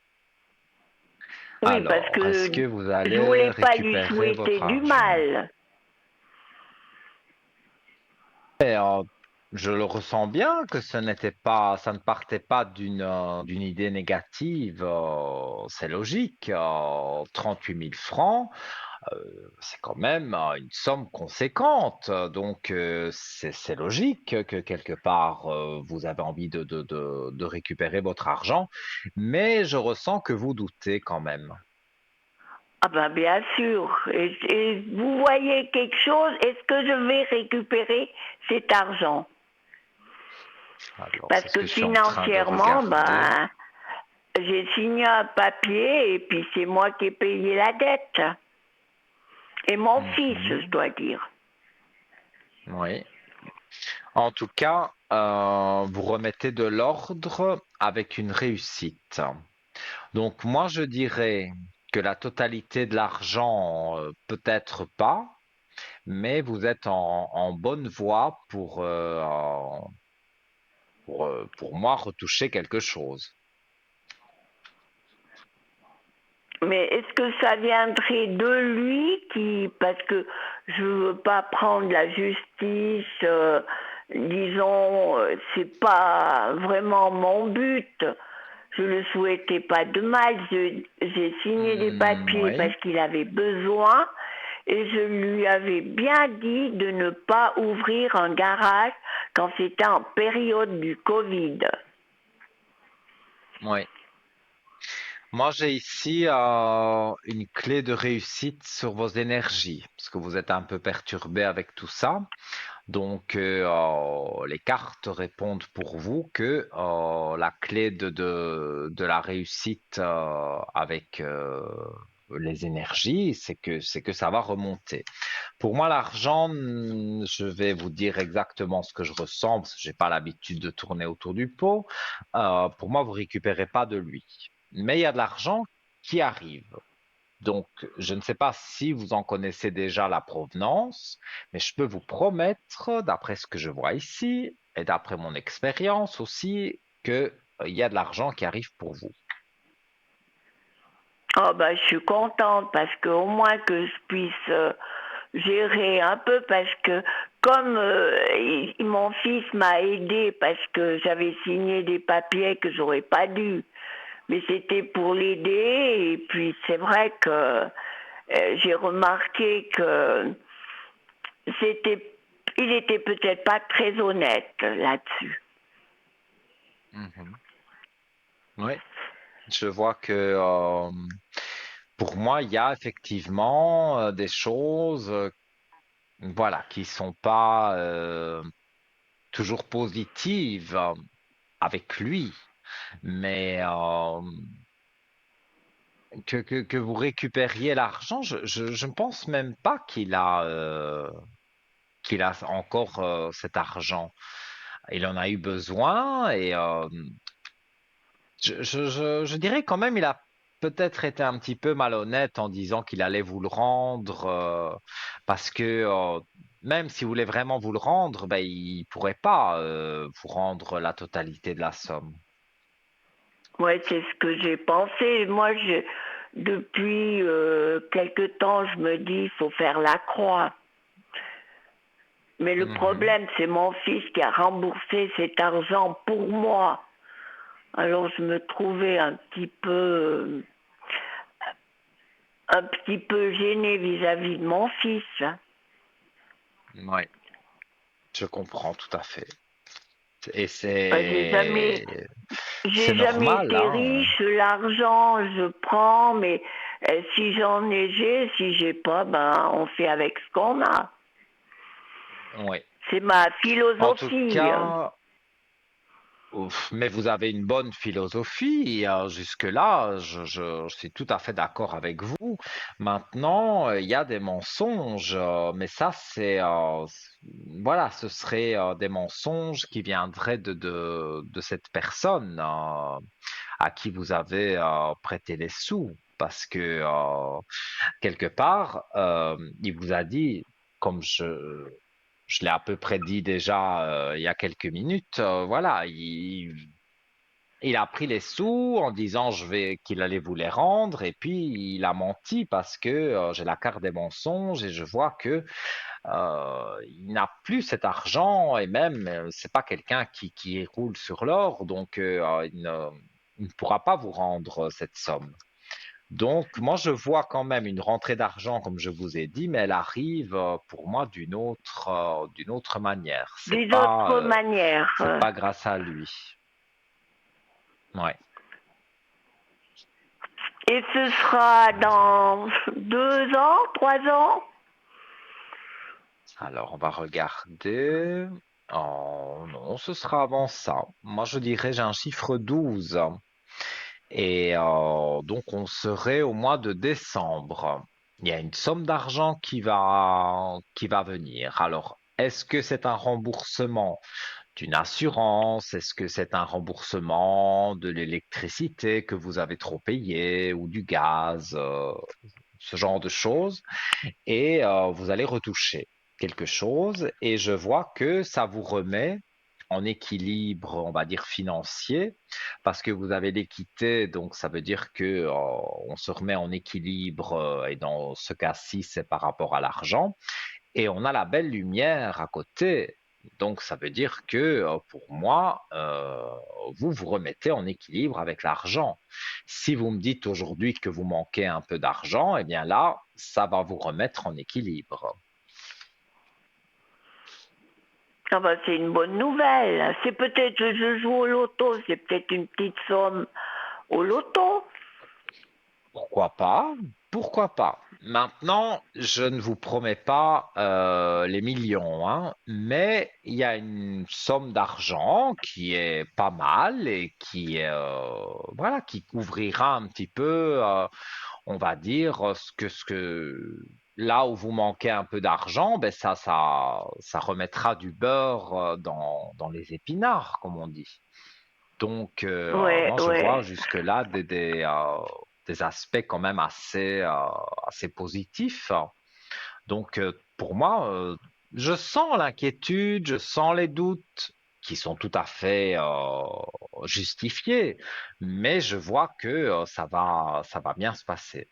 Oui, parce Alors, est-ce que que vous je allez voulais pas lui récupérer souhaiter votre du argent? mal. Et, je le ressens bien que ça ne partait pas d'une idée négative. C'est logique. 38 000 francs. c'est quand même une somme conséquente. Donc, c'est logique que quelque part, vous avez envie de récupérer votre argent, mais je ressens que vous doutez quand même. Ah ben bien sûr. Et vous voyez quelque chose, est-ce que je vais récupérer cet argent? Alors, Parce c'est ce que que je suis en train de financièrement, regarder. ben, j'ai signé un papier et puis c'est moi qui ai payé la dette. Et mon fils, je Mhm. dois dire. Oui. En tout cas, vous remettez de l'ordre avec une réussite. Donc moi, je dirais que la totalité de l'argent, peut-être pas, mais vous êtes en bonne voie pour moi, retoucher quelque chose. Mais est-ce que ça viendrait de lui qui, parce que je veux pas prendre la justice, disons, c'est pas vraiment mon but. Je ne souhaitais pas de mal. J'ai signé des papiers Oui. parce qu'il avait besoin et je lui avais bien dit de ne pas ouvrir un garage quand c'était en période du Covid. Oui. Moi, j'ai ici une clé de réussite sur vos énergies, parce que vous êtes un peu perturbé avec tout ça. Donc, les cartes répondent pour vous que la clé de la réussite avec les énergies, c'est que ça va remonter. Pour moi, l'argent, je vais vous dire exactement ce que je ressens, parce que j'ai pas l'habitude de tourner autour du pot. Pour moi, vous récupérez pas de lui, mais il y a de l'argent qui arrive. Donc, je ne sais pas si vous en connaissez déjà la provenance, mais je peux vous promettre, d'après ce que je vois ici et d'après mon expérience aussi, que il y a de l'argent qui arrive pour vous. Oh ben, je suis contente parce qu'au moins que je puisse gérer un peu parce que comme mon fils m'a aidé parce que j'avais signé des papiers que j'aurais pas dû, mais c'était pour l'aider et puis c'est vrai que j'ai remarqué que c'était, il était peut-être pas très honnête là-dessus. Mhm. Oui, je vois que pour moi, il y a effectivement des choses, voilà, qui sont pas toujours positives avec lui, mais que vous récupériez l'argent, je ne pense même pas qu'il a encore cet argent. Il en a eu besoin et je dirais quand même il a peut-être été un petit peu malhonnête en disant qu'il allait vous le rendre parce que même s'il voulait vraiment vous le rendre, ben, il pourrait pas vous rendre la totalité de la somme. Ouais, c'est ce que j'ai pensé. Moi, depuis quelque temps, je me dis, il faut faire la croix. Mais le Mhm. problème, c'est mon fils qui a remboursé cet argent pour moi. Alors je me trouvais un petit peu gênée vis-à-vis de mon fils. Ouais, je comprends tout à fait. Et Ben, c'est j'ai jamais normal, été hein. riche. L'argent, je prends, mais si j'en ai, si j'ai pas, ben on fait avec ce qu'on a. Oui. C'est ma En tout philosophie. cas, ouf, mais vous avez une bonne philosophie. Jusque-là, je suis tout à fait d'accord avec vous. Maintenant, il y a des mensonges, mais ça, voilà, ce serait des mensonges qui viendraient de cette personne à qui vous avez prêté les sous. Parce que quelque part, il vous a dit, comme je l'ai à peu près dit déjà il y a quelques minutes, voilà, il a pris les sous en disant qu'il allait vous les rendre et puis il a menti parce que j'ai la carte des mensonges et je vois que il n'a plus cet argent et même c'est pas quelqu'un qui roule sur l'or donc il ne pourra pas vous rendre cette somme. Donc, moi, je vois quand même une rentrée d'argent, comme je vous ai dit, mais elle arrive pour moi d'une autre manière. D'une autre manière. C'est pas grâce à lui. Ouais. Et ce sera dans 2 ans, 3 ans? Alors, on va regarder. Oh non, ce sera avant ça. Moi, je dirais, j'ai un chiffre 12. Et donc, on serait au mois de décembre. Il y a une somme d'argent qui va venir. Alors, est-ce que c'est un remboursement d'une assurance? Est-ce que c'est un remboursement de l'électricité que vous avez trop payé ou du gaz, ce genre de choses? Et vous allez retoucher quelque chose et je vois que ça vous remet en équilibre, on va dire financier, parce que vous avez l'équité, donc ça veut dire que on se remet en équilibre et dans ce cas-ci, c'est par rapport à l'argent et on a la belle lumière à côté. Donc ça veut dire que pour moi, vous vous remettez en équilibre avec l'argent. Si vous me dites aujourd'hui que vous manquez un peu d'argent, eh bien là, ça va vous remettre en équilibre. Ah bah, c'est une bonne nouvelle. C'est peut-être que je joue au loto, c'est peut-être une petite somme au loto. Pourquoi pas? Pourquoi pas? Maintenant, je ne vous promets pas les millions, hein, mais il y a une somme d'argent qui est pas mal et qui est, voilà, qui couvrira un petit peu, on va dire, ce que là où vous manquez un peu d'argent, ben ça remettra du beurre dans les épinards, comme on dit. Donc, Ouais, moi, je vois ouais. jusque-là des aspects quand même assez positifs. Donc, pour moi, je sens l'inquiétude, je sens les doutes qui sont tout à fait justifiés, mais je vois que ça va bien se passer.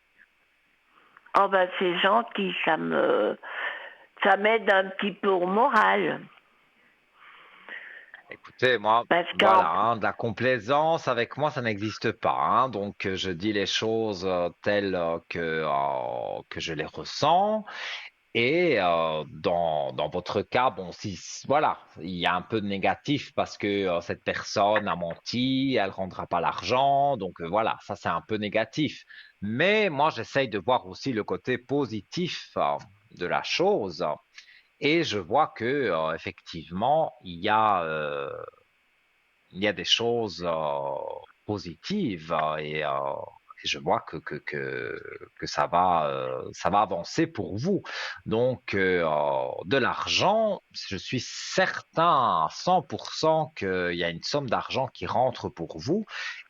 Ah bah, c'est gentil, ça m'aide un petit peu au moral. Écoutez, moi, Parce qu'en voilà, hein, de la complaisance avec moi, ça n'existe pas, hein. Donc, je dis les choses telles que je les ressens. Et dans votre cas, bon, si voilà, il y a un peu de négatif parce que cette personne a menti, elle rendra pas l'argent, donc voilà, ça c'est un peu négatif. Mais moi, j'essaye de voir aussi le côté positif de la chose, et je vois que effectivement, il y a des choses positives et je vois que ça va avancer pour vous. Donc, de l'argent, je suis certain à 100% qu'il y a une somme d'argent qui rentre pour vous.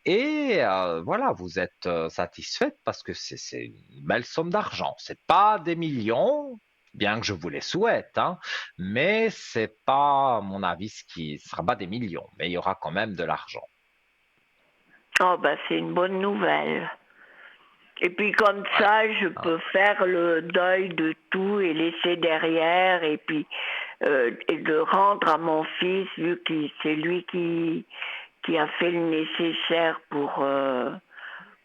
Et voilà, vous êtes satisfaite parce que c'est une belle somme d'argent. C'est pas des millions, bien que je vous les souhaite, hein, mais c'est pas, à mon avis, ce sera pas des millions, mais il y aura quand même de l'argent. oh bah, c'est une bonne nouvelle. Et puis comme Voilà. ça, je peux faire le deuil de tout et laisser derrière, et puis et de rendre à mon fils, vu que c'est lui qui a fait le nécessaire pour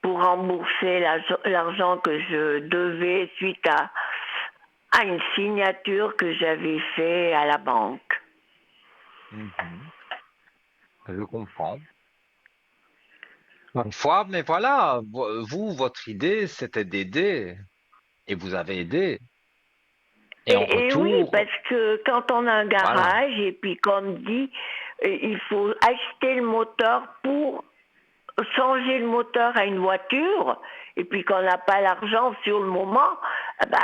rembourser l'argent que je devais suite à une signature que j'avais fait à la banque. Mhm. Je comprends. Une fois, mais voilà, vous, votre idée, c'était d'aider, et vous avez aidé. Et en Et oui, retour, parce que quand on a un voilà. garage, et puis comme dit, il faut acheter le moteur pour changer le moteur à une voiture, et puis qu'on n'a pas l'argent sur le moment, bah,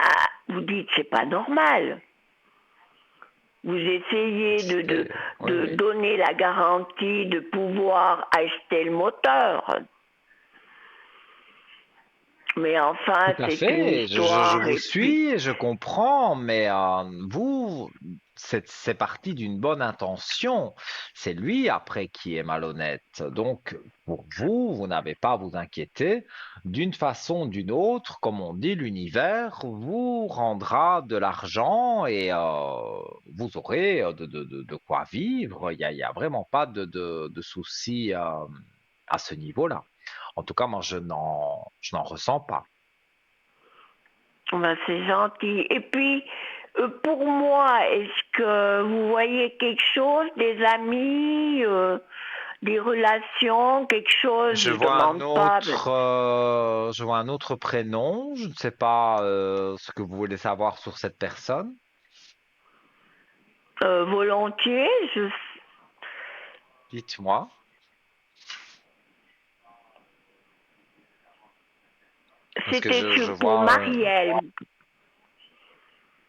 vous dites c'est pas normal. Vous essayez Oui, de oui. donner la garantie de pouvoir acheter le moteur. Mais enfin, Tout à c'est une fait, je histoire, vous et puis suis, je comprends, mais vous, c'est parti d'une bonne intention. C'est lui après qui est malhonnête. Donc, pour vous, vous n'avez pas à vous inquiéter. D'une façon ou d'une autre, comme on dit, l'univers vous rendra de l'argent et vous aurez de quoi vivre. Il y a vraiment pas de souci à ce niveau-là. En tout cas, moi, je n'en ressens pas. Ben, c'est gentil. Et puis, pour moi, est-ce que vous voyez quelque chose, des amis, des relations, quelque chose, je demande pas. Je vois un autre prénom. Je ne sais pas ce que vous voulez savoir sur cette personne. Volontiers, Dites-moi. Parce que c'était je pour vois Marielle.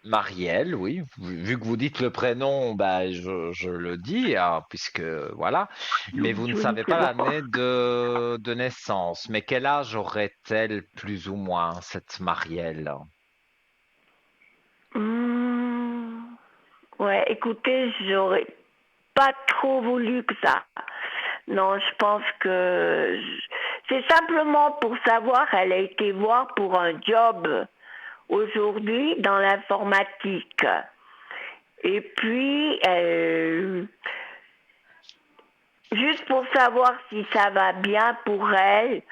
Marielle, oui. Vu que vous dites le prénom, bah, je le dis, puisque voilà. Mais vous ne Oui, savez c'est pas bon. l'année de naissance. Mais quel âge aurait-elle plus ou moins, cette Marielle? Hmm, ouais, écoutez, j'aurais pas trop voulu que ça. Non, je pense que c'est simplement pour savoir, elle a été voir pour un job aujourd'hui dans l'informatique. Et puis, juste pour savoir si ça va bien pour elle,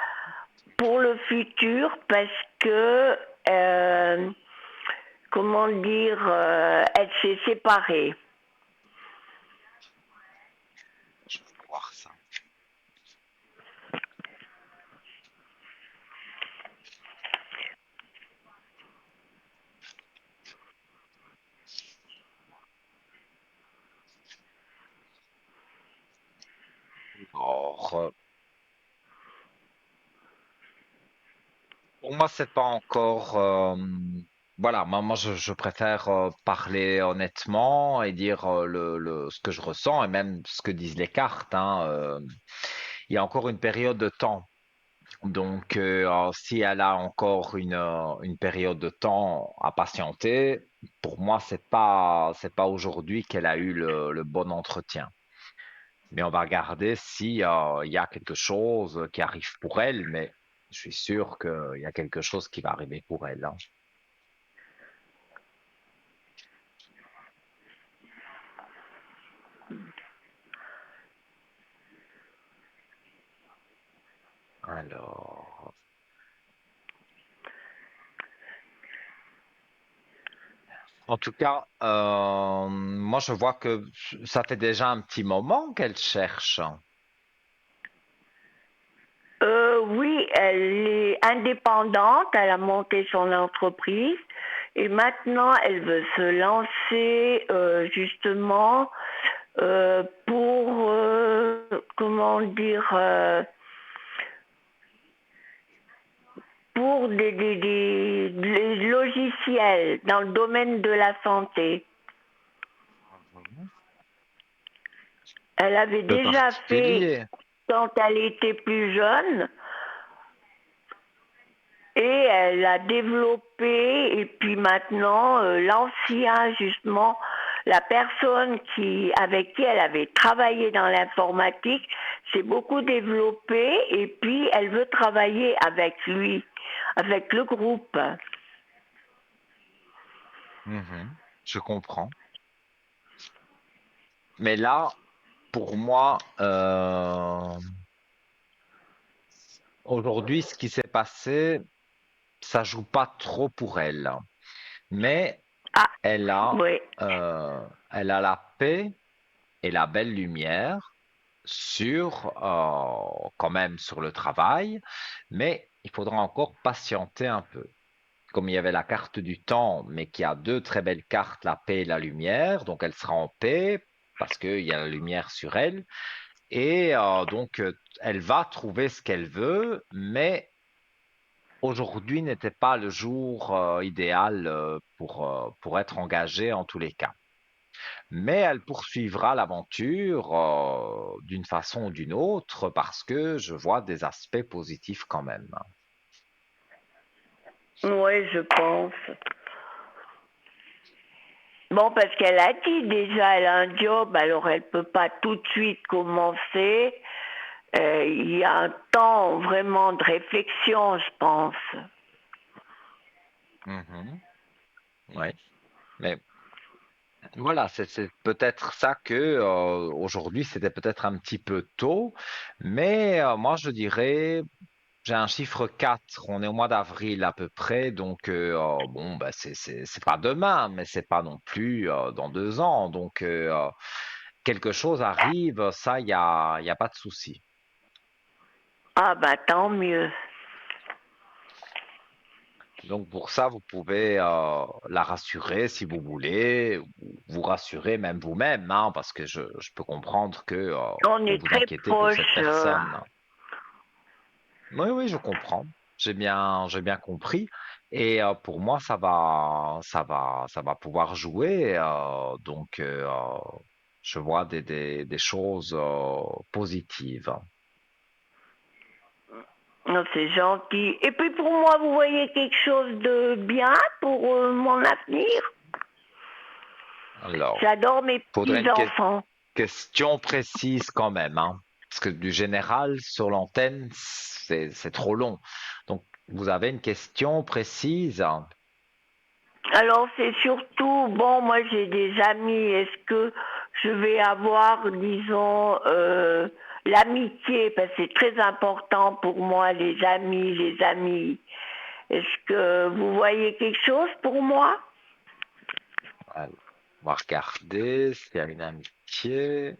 pour le futur, parce que, comment dire, elle s'est séparée. Je vais voir ça. Alors, pour moi, c'est pas encore. Voilà, moi je préfère parler honnêtement et dire ce que je ressens et même ce que disent les cartes, hein. Il y a encore une période de temps. Donc, si elle a encore une période de temps à patienter, pour moi, c'est pas aujourd'hui qu'elle a eu le bon entretien. Mais on va regarder si, il y a quelque chose qui arrive pour elle, mais je suis sûr qu'il y a quelque chose qui va arriver pour elle, hein. Alors, en tout cas, moi je vois que ça fait déjà un petit moment qu'elle cherche. Oui, elle est indépendante, elle a monté son entreprise et maintenant elle veut se lancer justement pour, comment dire, pour des logiciels dans le domaine de la santé. Elle avait Peu déjà fait particulier. quand elle était plus jeune et elle a développé et puis maintenant l'ancien justement la personne avec qui elle avait travaillé dans l'informatique s'est beaucoup développée et puis elle veut travailler avec lui, avec le groupe. Mhm, je comprends. Mais là, pour moi, aujourd'hui, ce qui s'est passé, ça joue pas trop pour elle. Mais Ah, elle a, oui. elle a la paix et la belle lumière quand même sur le travail, mais il faudra encore patienter un peu. Comme il y avait la carte du temps, mais qui a deux très belles cartes, la paix et la lumière, donc elle sera en paix parce qu'il y a la lumière sur elle. Et donc, elle va trouver ce qu'elle veut, mais aujourd'hui n'était pas le jour idéal pour être engagée en tous les cas. Mais elle poursuivra l'aventure d'une façon ou d'une autre parce que je vois des aspects positifs quand même. Oui, je pense. Bon, parce qu'elle a dit déjà, elle a un job, alors elle peut pas tout de suite commencer. Il y a un temps vraiment de réflexion, je pense. Mhm. Ouais. Mais voilà, c'est peut-être ça que aujourd'hui c'était peut-être un petit peu tôt, mais moi je dirais. j'ai un chiffre 4. On est au mois d'avril à peu près, donc bon, bah, c'est pas demain, mais c'est pas non plus dans 2 ans. Donc quelque chose arrive, ça, y a pas de souci. Ah bah tant mieux. Donc pour ça, vous pouvez la rassurer si vous voulez, ou vous rassurer même vous-même, hein, parce que je peux comprendre que On vous est vous très inquiétez pour cette proches. personne. Oui, oui, je comprends. J'ai bien compris. Et pour moi, ça va pouvoir jouer. Donc, je vois des choses positives. Non, c'est gentil. Et puis pour moi, vous voyez quelque chose de bien pour mon avenir? Alors, J'adore mes faudrait une petits-enfants. question précise quand même, hein, parce que du général sur l'antenne, c'est trop long. Donc, vous avez une question précise? Alors c'est surtout, bon, moi j'ai des amis, est-ce que je vais avoir, disons, l'amitié, parce que c'est très important pour moi, les amis, les amis. Est-ce que vous voyez quelque chose pour moi? Alors, on va regarder s'il y a une amitié.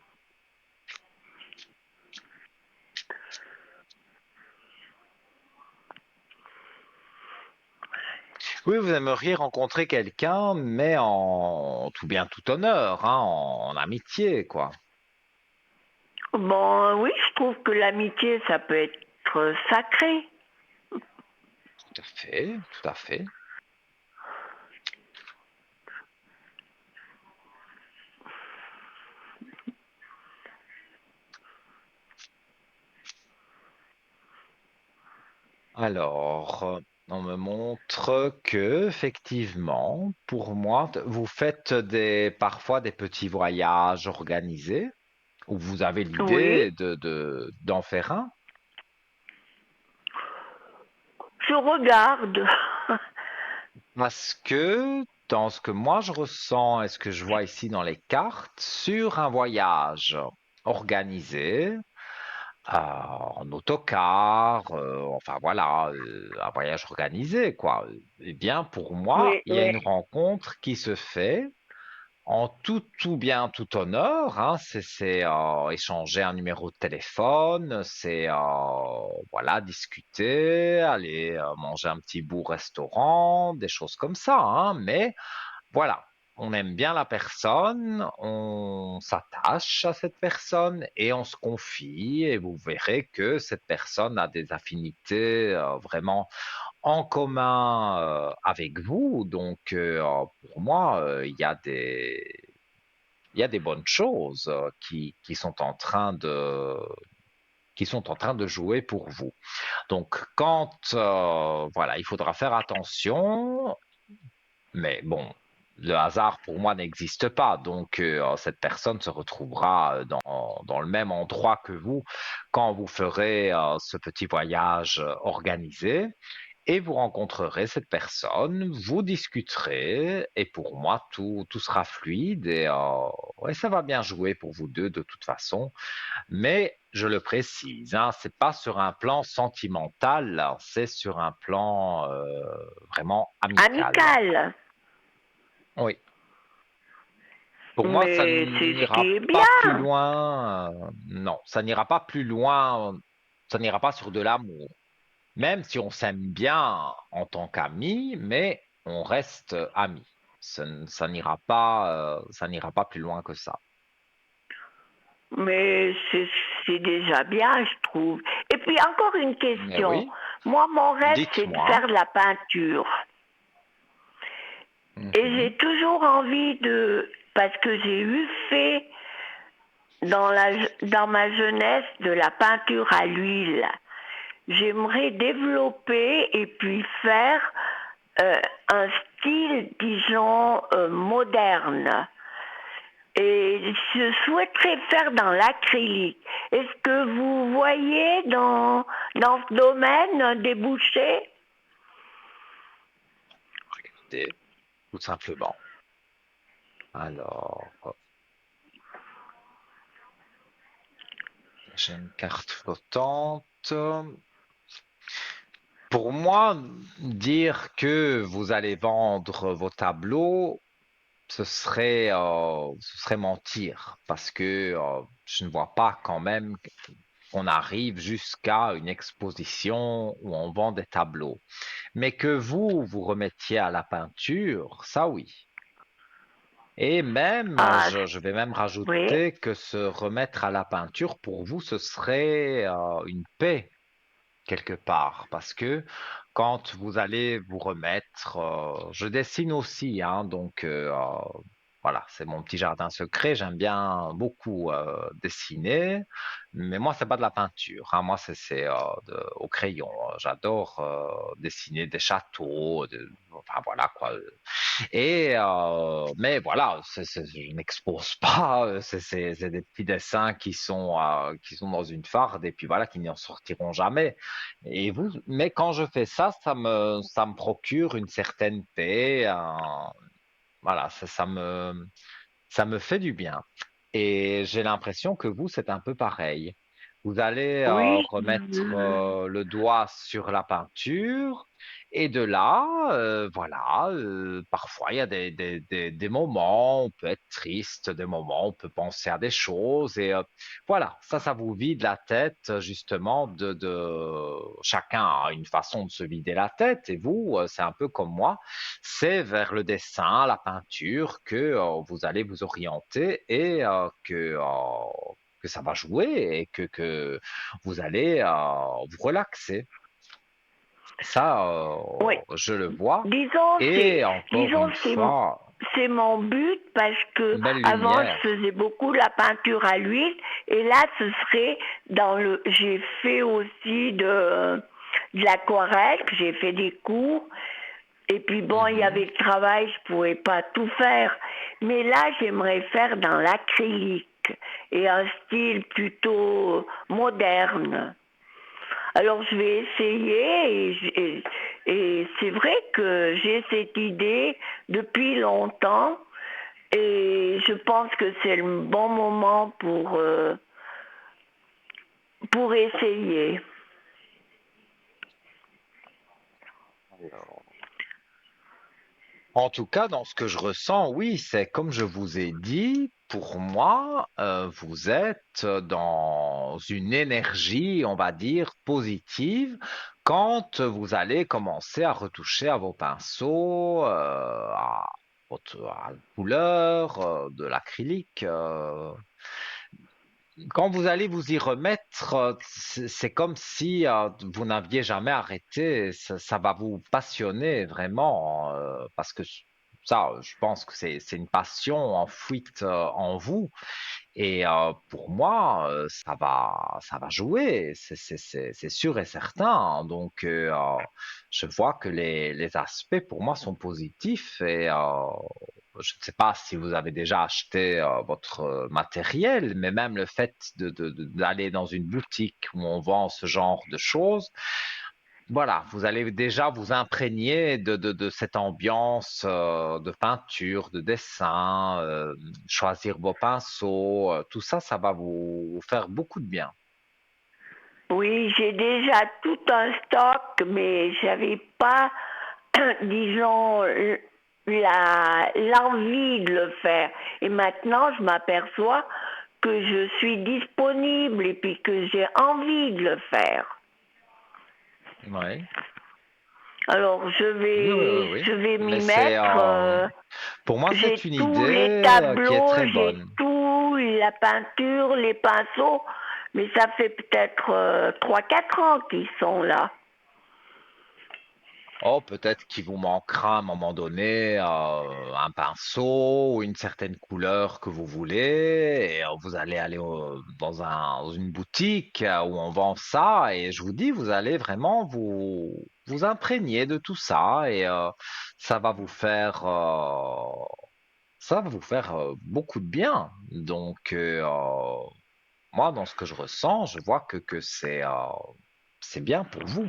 Oui, vous aimeriez rencontrer quelqu'un, mais en tout bien, tout honneur, hein, en amitié, quoi. Bon, oui, je trouve que l'amitié, ça peut être sacré. Tout à fait, tout à fait. Alors, on me montre que, effectivement, pour moi, vous faites parfois des petits voyages organisés, ou vous avez Oui, l'idée d'en faire un. je regarde. Parce que dans ce que moi je ressens et ce que je vois ici dans les cartes, sur un voyage organisé, en autocar, enfin voilà, un voyage organisé, quoi. Eh bien, pour moi, Oui, il y a oui. une rencontre qui se fait en tout bien, tout honneur, hein. C'est échanger un numéro de téléphone, c'est voilà, discuter, aller manger un petit bout au restaurant, des choses comme ça, hein. Mais voilà, on aime bien la personne, on s'attache à cette personne et on se confie et vous verrez que cette personne a des affinités vraiment en commun avec vous. Donc pour moi, il y a des bonnes choses qui sont en train qui sont en train de jouer pour vous. Donc quand voilà, il faudra faire attention. Mais bon, le hasard pour moi n'existe pas, donc cette personne se retrouvera dans le même endroit que vous quand vous ferez ce petit voyage organisé et vous rencontrerez cette personne, vous discuterez et pour moi tout sera fluide et ouais, ça va bien jouer pour vous deux de toute façon. Mais je le précise, hein, c'est pas sur un plan sentimental, là, c'est sur un plan vraiment amical. Amical. Oui. Pour moi, ça Mais c'est ce n'ira qui est pas plus bien. loin. Non, ça n'ira pas plus loin. Ça n'ira pas sur de l'amour. Même si on s'aime bien en tant qu'amis, mais on reste amis. Ça n'ira pas plus loin que ça. Mais c'est déjà bien, je trouve. Et puis encore une Mais question. oui, Moi, mon rêve, c'est de dites-moi. faire de la peinture. Et Mhm. j'ai toujours envie de, parce que j'ai eu fait dans ma jeunesse de la peinture à l'huile. J'aimerais développer et puis faire euh, un style, disons, moderne. Et je souhaiterais faire dans l'acrylique. Est-ce que vous voyez dans ce domaine un débouché? Regardez, tout simplement. Alors, j'ai une carte flottante. Pour moi, dire que vous allez vendre vos tableaux, ce serait mentir, parce que je ne vois pas quand même qu'on arrive jusqu'à une exposition où on vend des tableaux. Mais que vous remettiez à la peinture, ça oui. Et même, Ah, je vais même oui. rajouter que se remettre à la peinture, pour vous, ce serait une paix quelque part, parce que quand vous allez vous remettre, je dessine aussi, hein, donc voilà, c'est mon petit jardin secret. J'aime bien beaucoup dessiner, mais moi c'est pas de la peinture, hein, moi au crayon. J'adore dessiner des châteaux, enfin voilà quoi. Et mais voilà, je n'expose pas. C'est des petits dessins qui sont dans une farde et puis voilà, qui n'en sortiront jamais. Et vous, mais quand je fais ça, ça me procure une certaine paix. Voilà, ça me fait du bien. Et j'ai l'impression que vous, c'est un peu pareil. Vous allez Oui, remettre le doigt sur la peinture et de là, voilà, parfois il y a des moments, où on peut être triste, des moments, où on peut penser à des choses et voilà, ça vous vide la tête justement chacun a une façon de se vider la tête et vous, c'est un peu comme moi, c'est vers le dessin, la peinture que vous allez vous orienter et que ça va jouer et que vous allez vous relaxer. Ça, oui. je le vois. Disons, Et encore disons une c'est, fois, c'est mon but parce que une belle avant je lumière. faisais beaucoup la peinture à l'huile et là ce serait j'ai fait aussi de l'aquarelle, que j'ai fait des cours et puis bon il y Mhm. avait le travail, je pouvais pas tout faire, mais là j'aimerais faire dans l'acrylique et un style plutôt moderne. Alors je vais essayer et c'est vrai que j'ai cette idée depuis longtemps et je pense que c'est le bon moment pour essayer. En tout cas, dans ce que je ressens, oui, c'est comme je vous ai dit, pour moi, vous êtes dans une énergie, on va dire, positive quand vous allez commencer à retoucher à vos pinceaux, à la couleur, de l'acrylique. Quand vous allez vous y remettre, c'est comme si vous n'aviez jamais arrêté. Ça va vous passionner vraiment, parce que ça, je pense que c'est une passion enfouie en vous. Et pour moi, ça va jouer, c'est sûr et certain. Donc, je vois que les aspects pour moi sont positifs et je ne sais pas si vous avez déjà acheté votre matériel, mais même le fait d'aller dans une boutique où on vend ce genre de choses, voilà, vous allez déjà vous imprégner de cette ambiance de peinture, de dessin, choisir vos pinceaux, tout ça, ça va vous faire beaucoup de bien. Oui, j'ai déjà tout un stock, mais j'avais pas, disons, l'envie de le faire. Et maintenant, je m'aperçois que je suis disponible et puis que j'ai envie de le faire. Oui, Alors oui, oui, oui, oui. je vais m'y Mais mettre. pour moi, c'est J'ai une tous les idée qui est tableaux, très j'ai bonne. tout, la peinture, les pinceaux, mais ça fait peut-être 3-4 ans qu'ils sont là. Oh, peut-être qu'il vous manquera à un moment donné un pinceau ou une certaine couleur que vous voulez. Et vous allez aller dans une boutique où on vend ça. Et je vous dis, vous allez vraiment vous imprégner de tout ça. Et ça va vous faire, ça va vous faire beaucoup de bien. Donc, moi, dans ce que je ressens, je vois que c'est bien pour vous.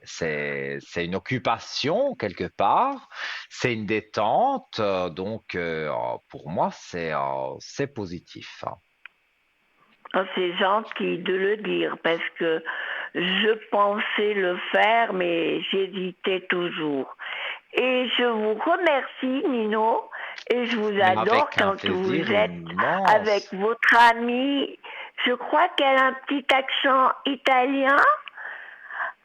C'est une occupation quelque part, c'est une détente, donc pour moi c'est positif. Ah, c'est gentil de le dire parce que Je pensais le faire, mais j'hésitais toujours. Et je vous remercie, Nino, et je vous Mais adore avec un quand plaisir vous êtes avec immense. votre amie. Je crois qu'elle a un petit accent italien,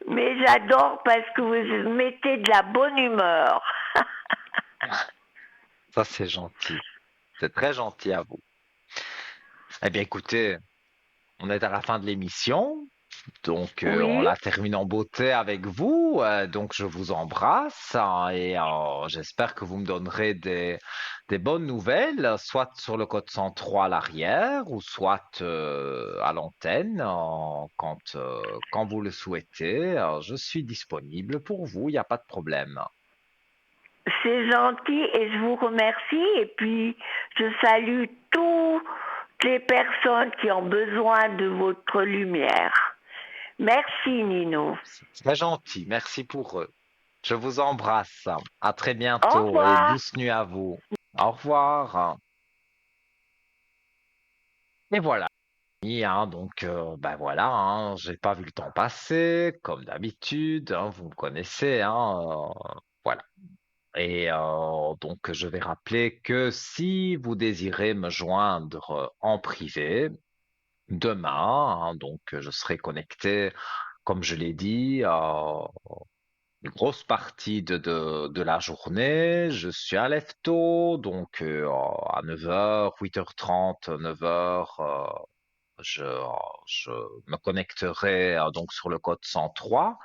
mais j'adore parce que vous mettez de la bonne humeur. Ça, c'est gentil. C'est très gentil à vous. Eh bien, écoutez, on est à la fin de l'émission. Donc, on Oui, la termine en beauté avec vous. Donc, je vous embrasse hein, et j'espère que vous me donnerez des bonnes nouvelles, soit sur le code 103 à l'arrière ou soit à l'antenne quand vous le souhaitez. Je suis disponible pour vous, il n'y a pas de problème. c'est gentil et je vous remercie. Et puis, je salue toutes les personnes qui ont besoin de votre lumière. Merci, Nino. C'est très gentil, merci pour eux. Je vous embrasse. À très Au bientôt et revoir. douce nuit à vous. Au revoir. Et voilà. Hein, donc, ben voilà, hein, j'ai pas vu le temps passer, comme d'habitude, hein, vous me connaissez, hein, voilà. Et donc, je vais rappeler que si vous désirez me joindre en privé, demain, hein, donc je serai connecté, comme je l'ai dit, une grosse partie de la journée. Je suis à lève tôt, donc à 9h, 8h30, 9h. Je, je me connecterai donc sur le code 103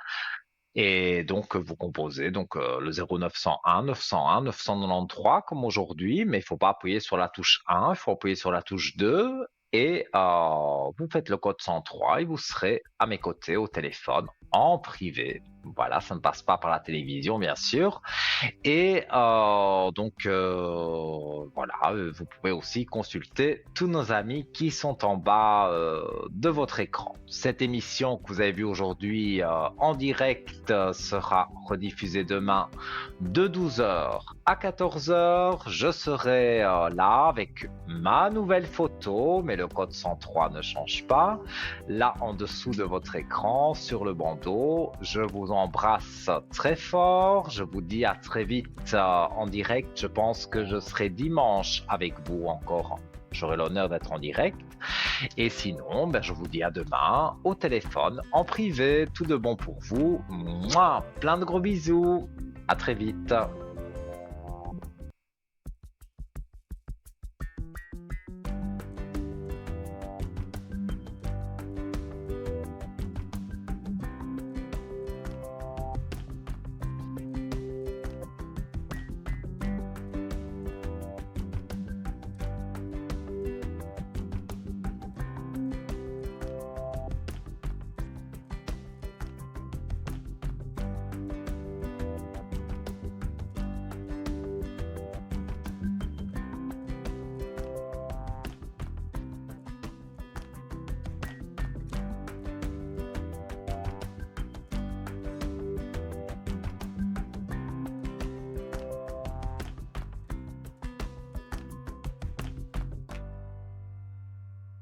et donc vous composez donc le 0901 901 993 comme aujourd'hui, mais il faut pas appuyer sur la touche 1, il faut appuyer sur la touche 2 et vous faites le code 103 et vous serez à mes côtés au téléphone en privé. Voilà, ça ne passe pas par la télévision bien sûr. Et donc voilà, vous pouvez aussi consulter tous nos amis qui sont en bas de votre écran. Cette émission que vous avez vue aujourd'hui en direct sera rediffusée demain de 12h à 14h. Je serai là avec ma nouvelle photo, mais le code 103 ne change pas. Là en dessous de votre écran, sur le bandeau, je vous embrasse très fort. Je vous dis à très vite en direct. Je pense que je serai dimanche avec vous encore. J'aurai l'honneur d'être en direct. Et sinon, ben, je vous dis à demain au téléphone, en privé. Tout de bon pour vous. Mouah, plein de gros bisous. À très vite.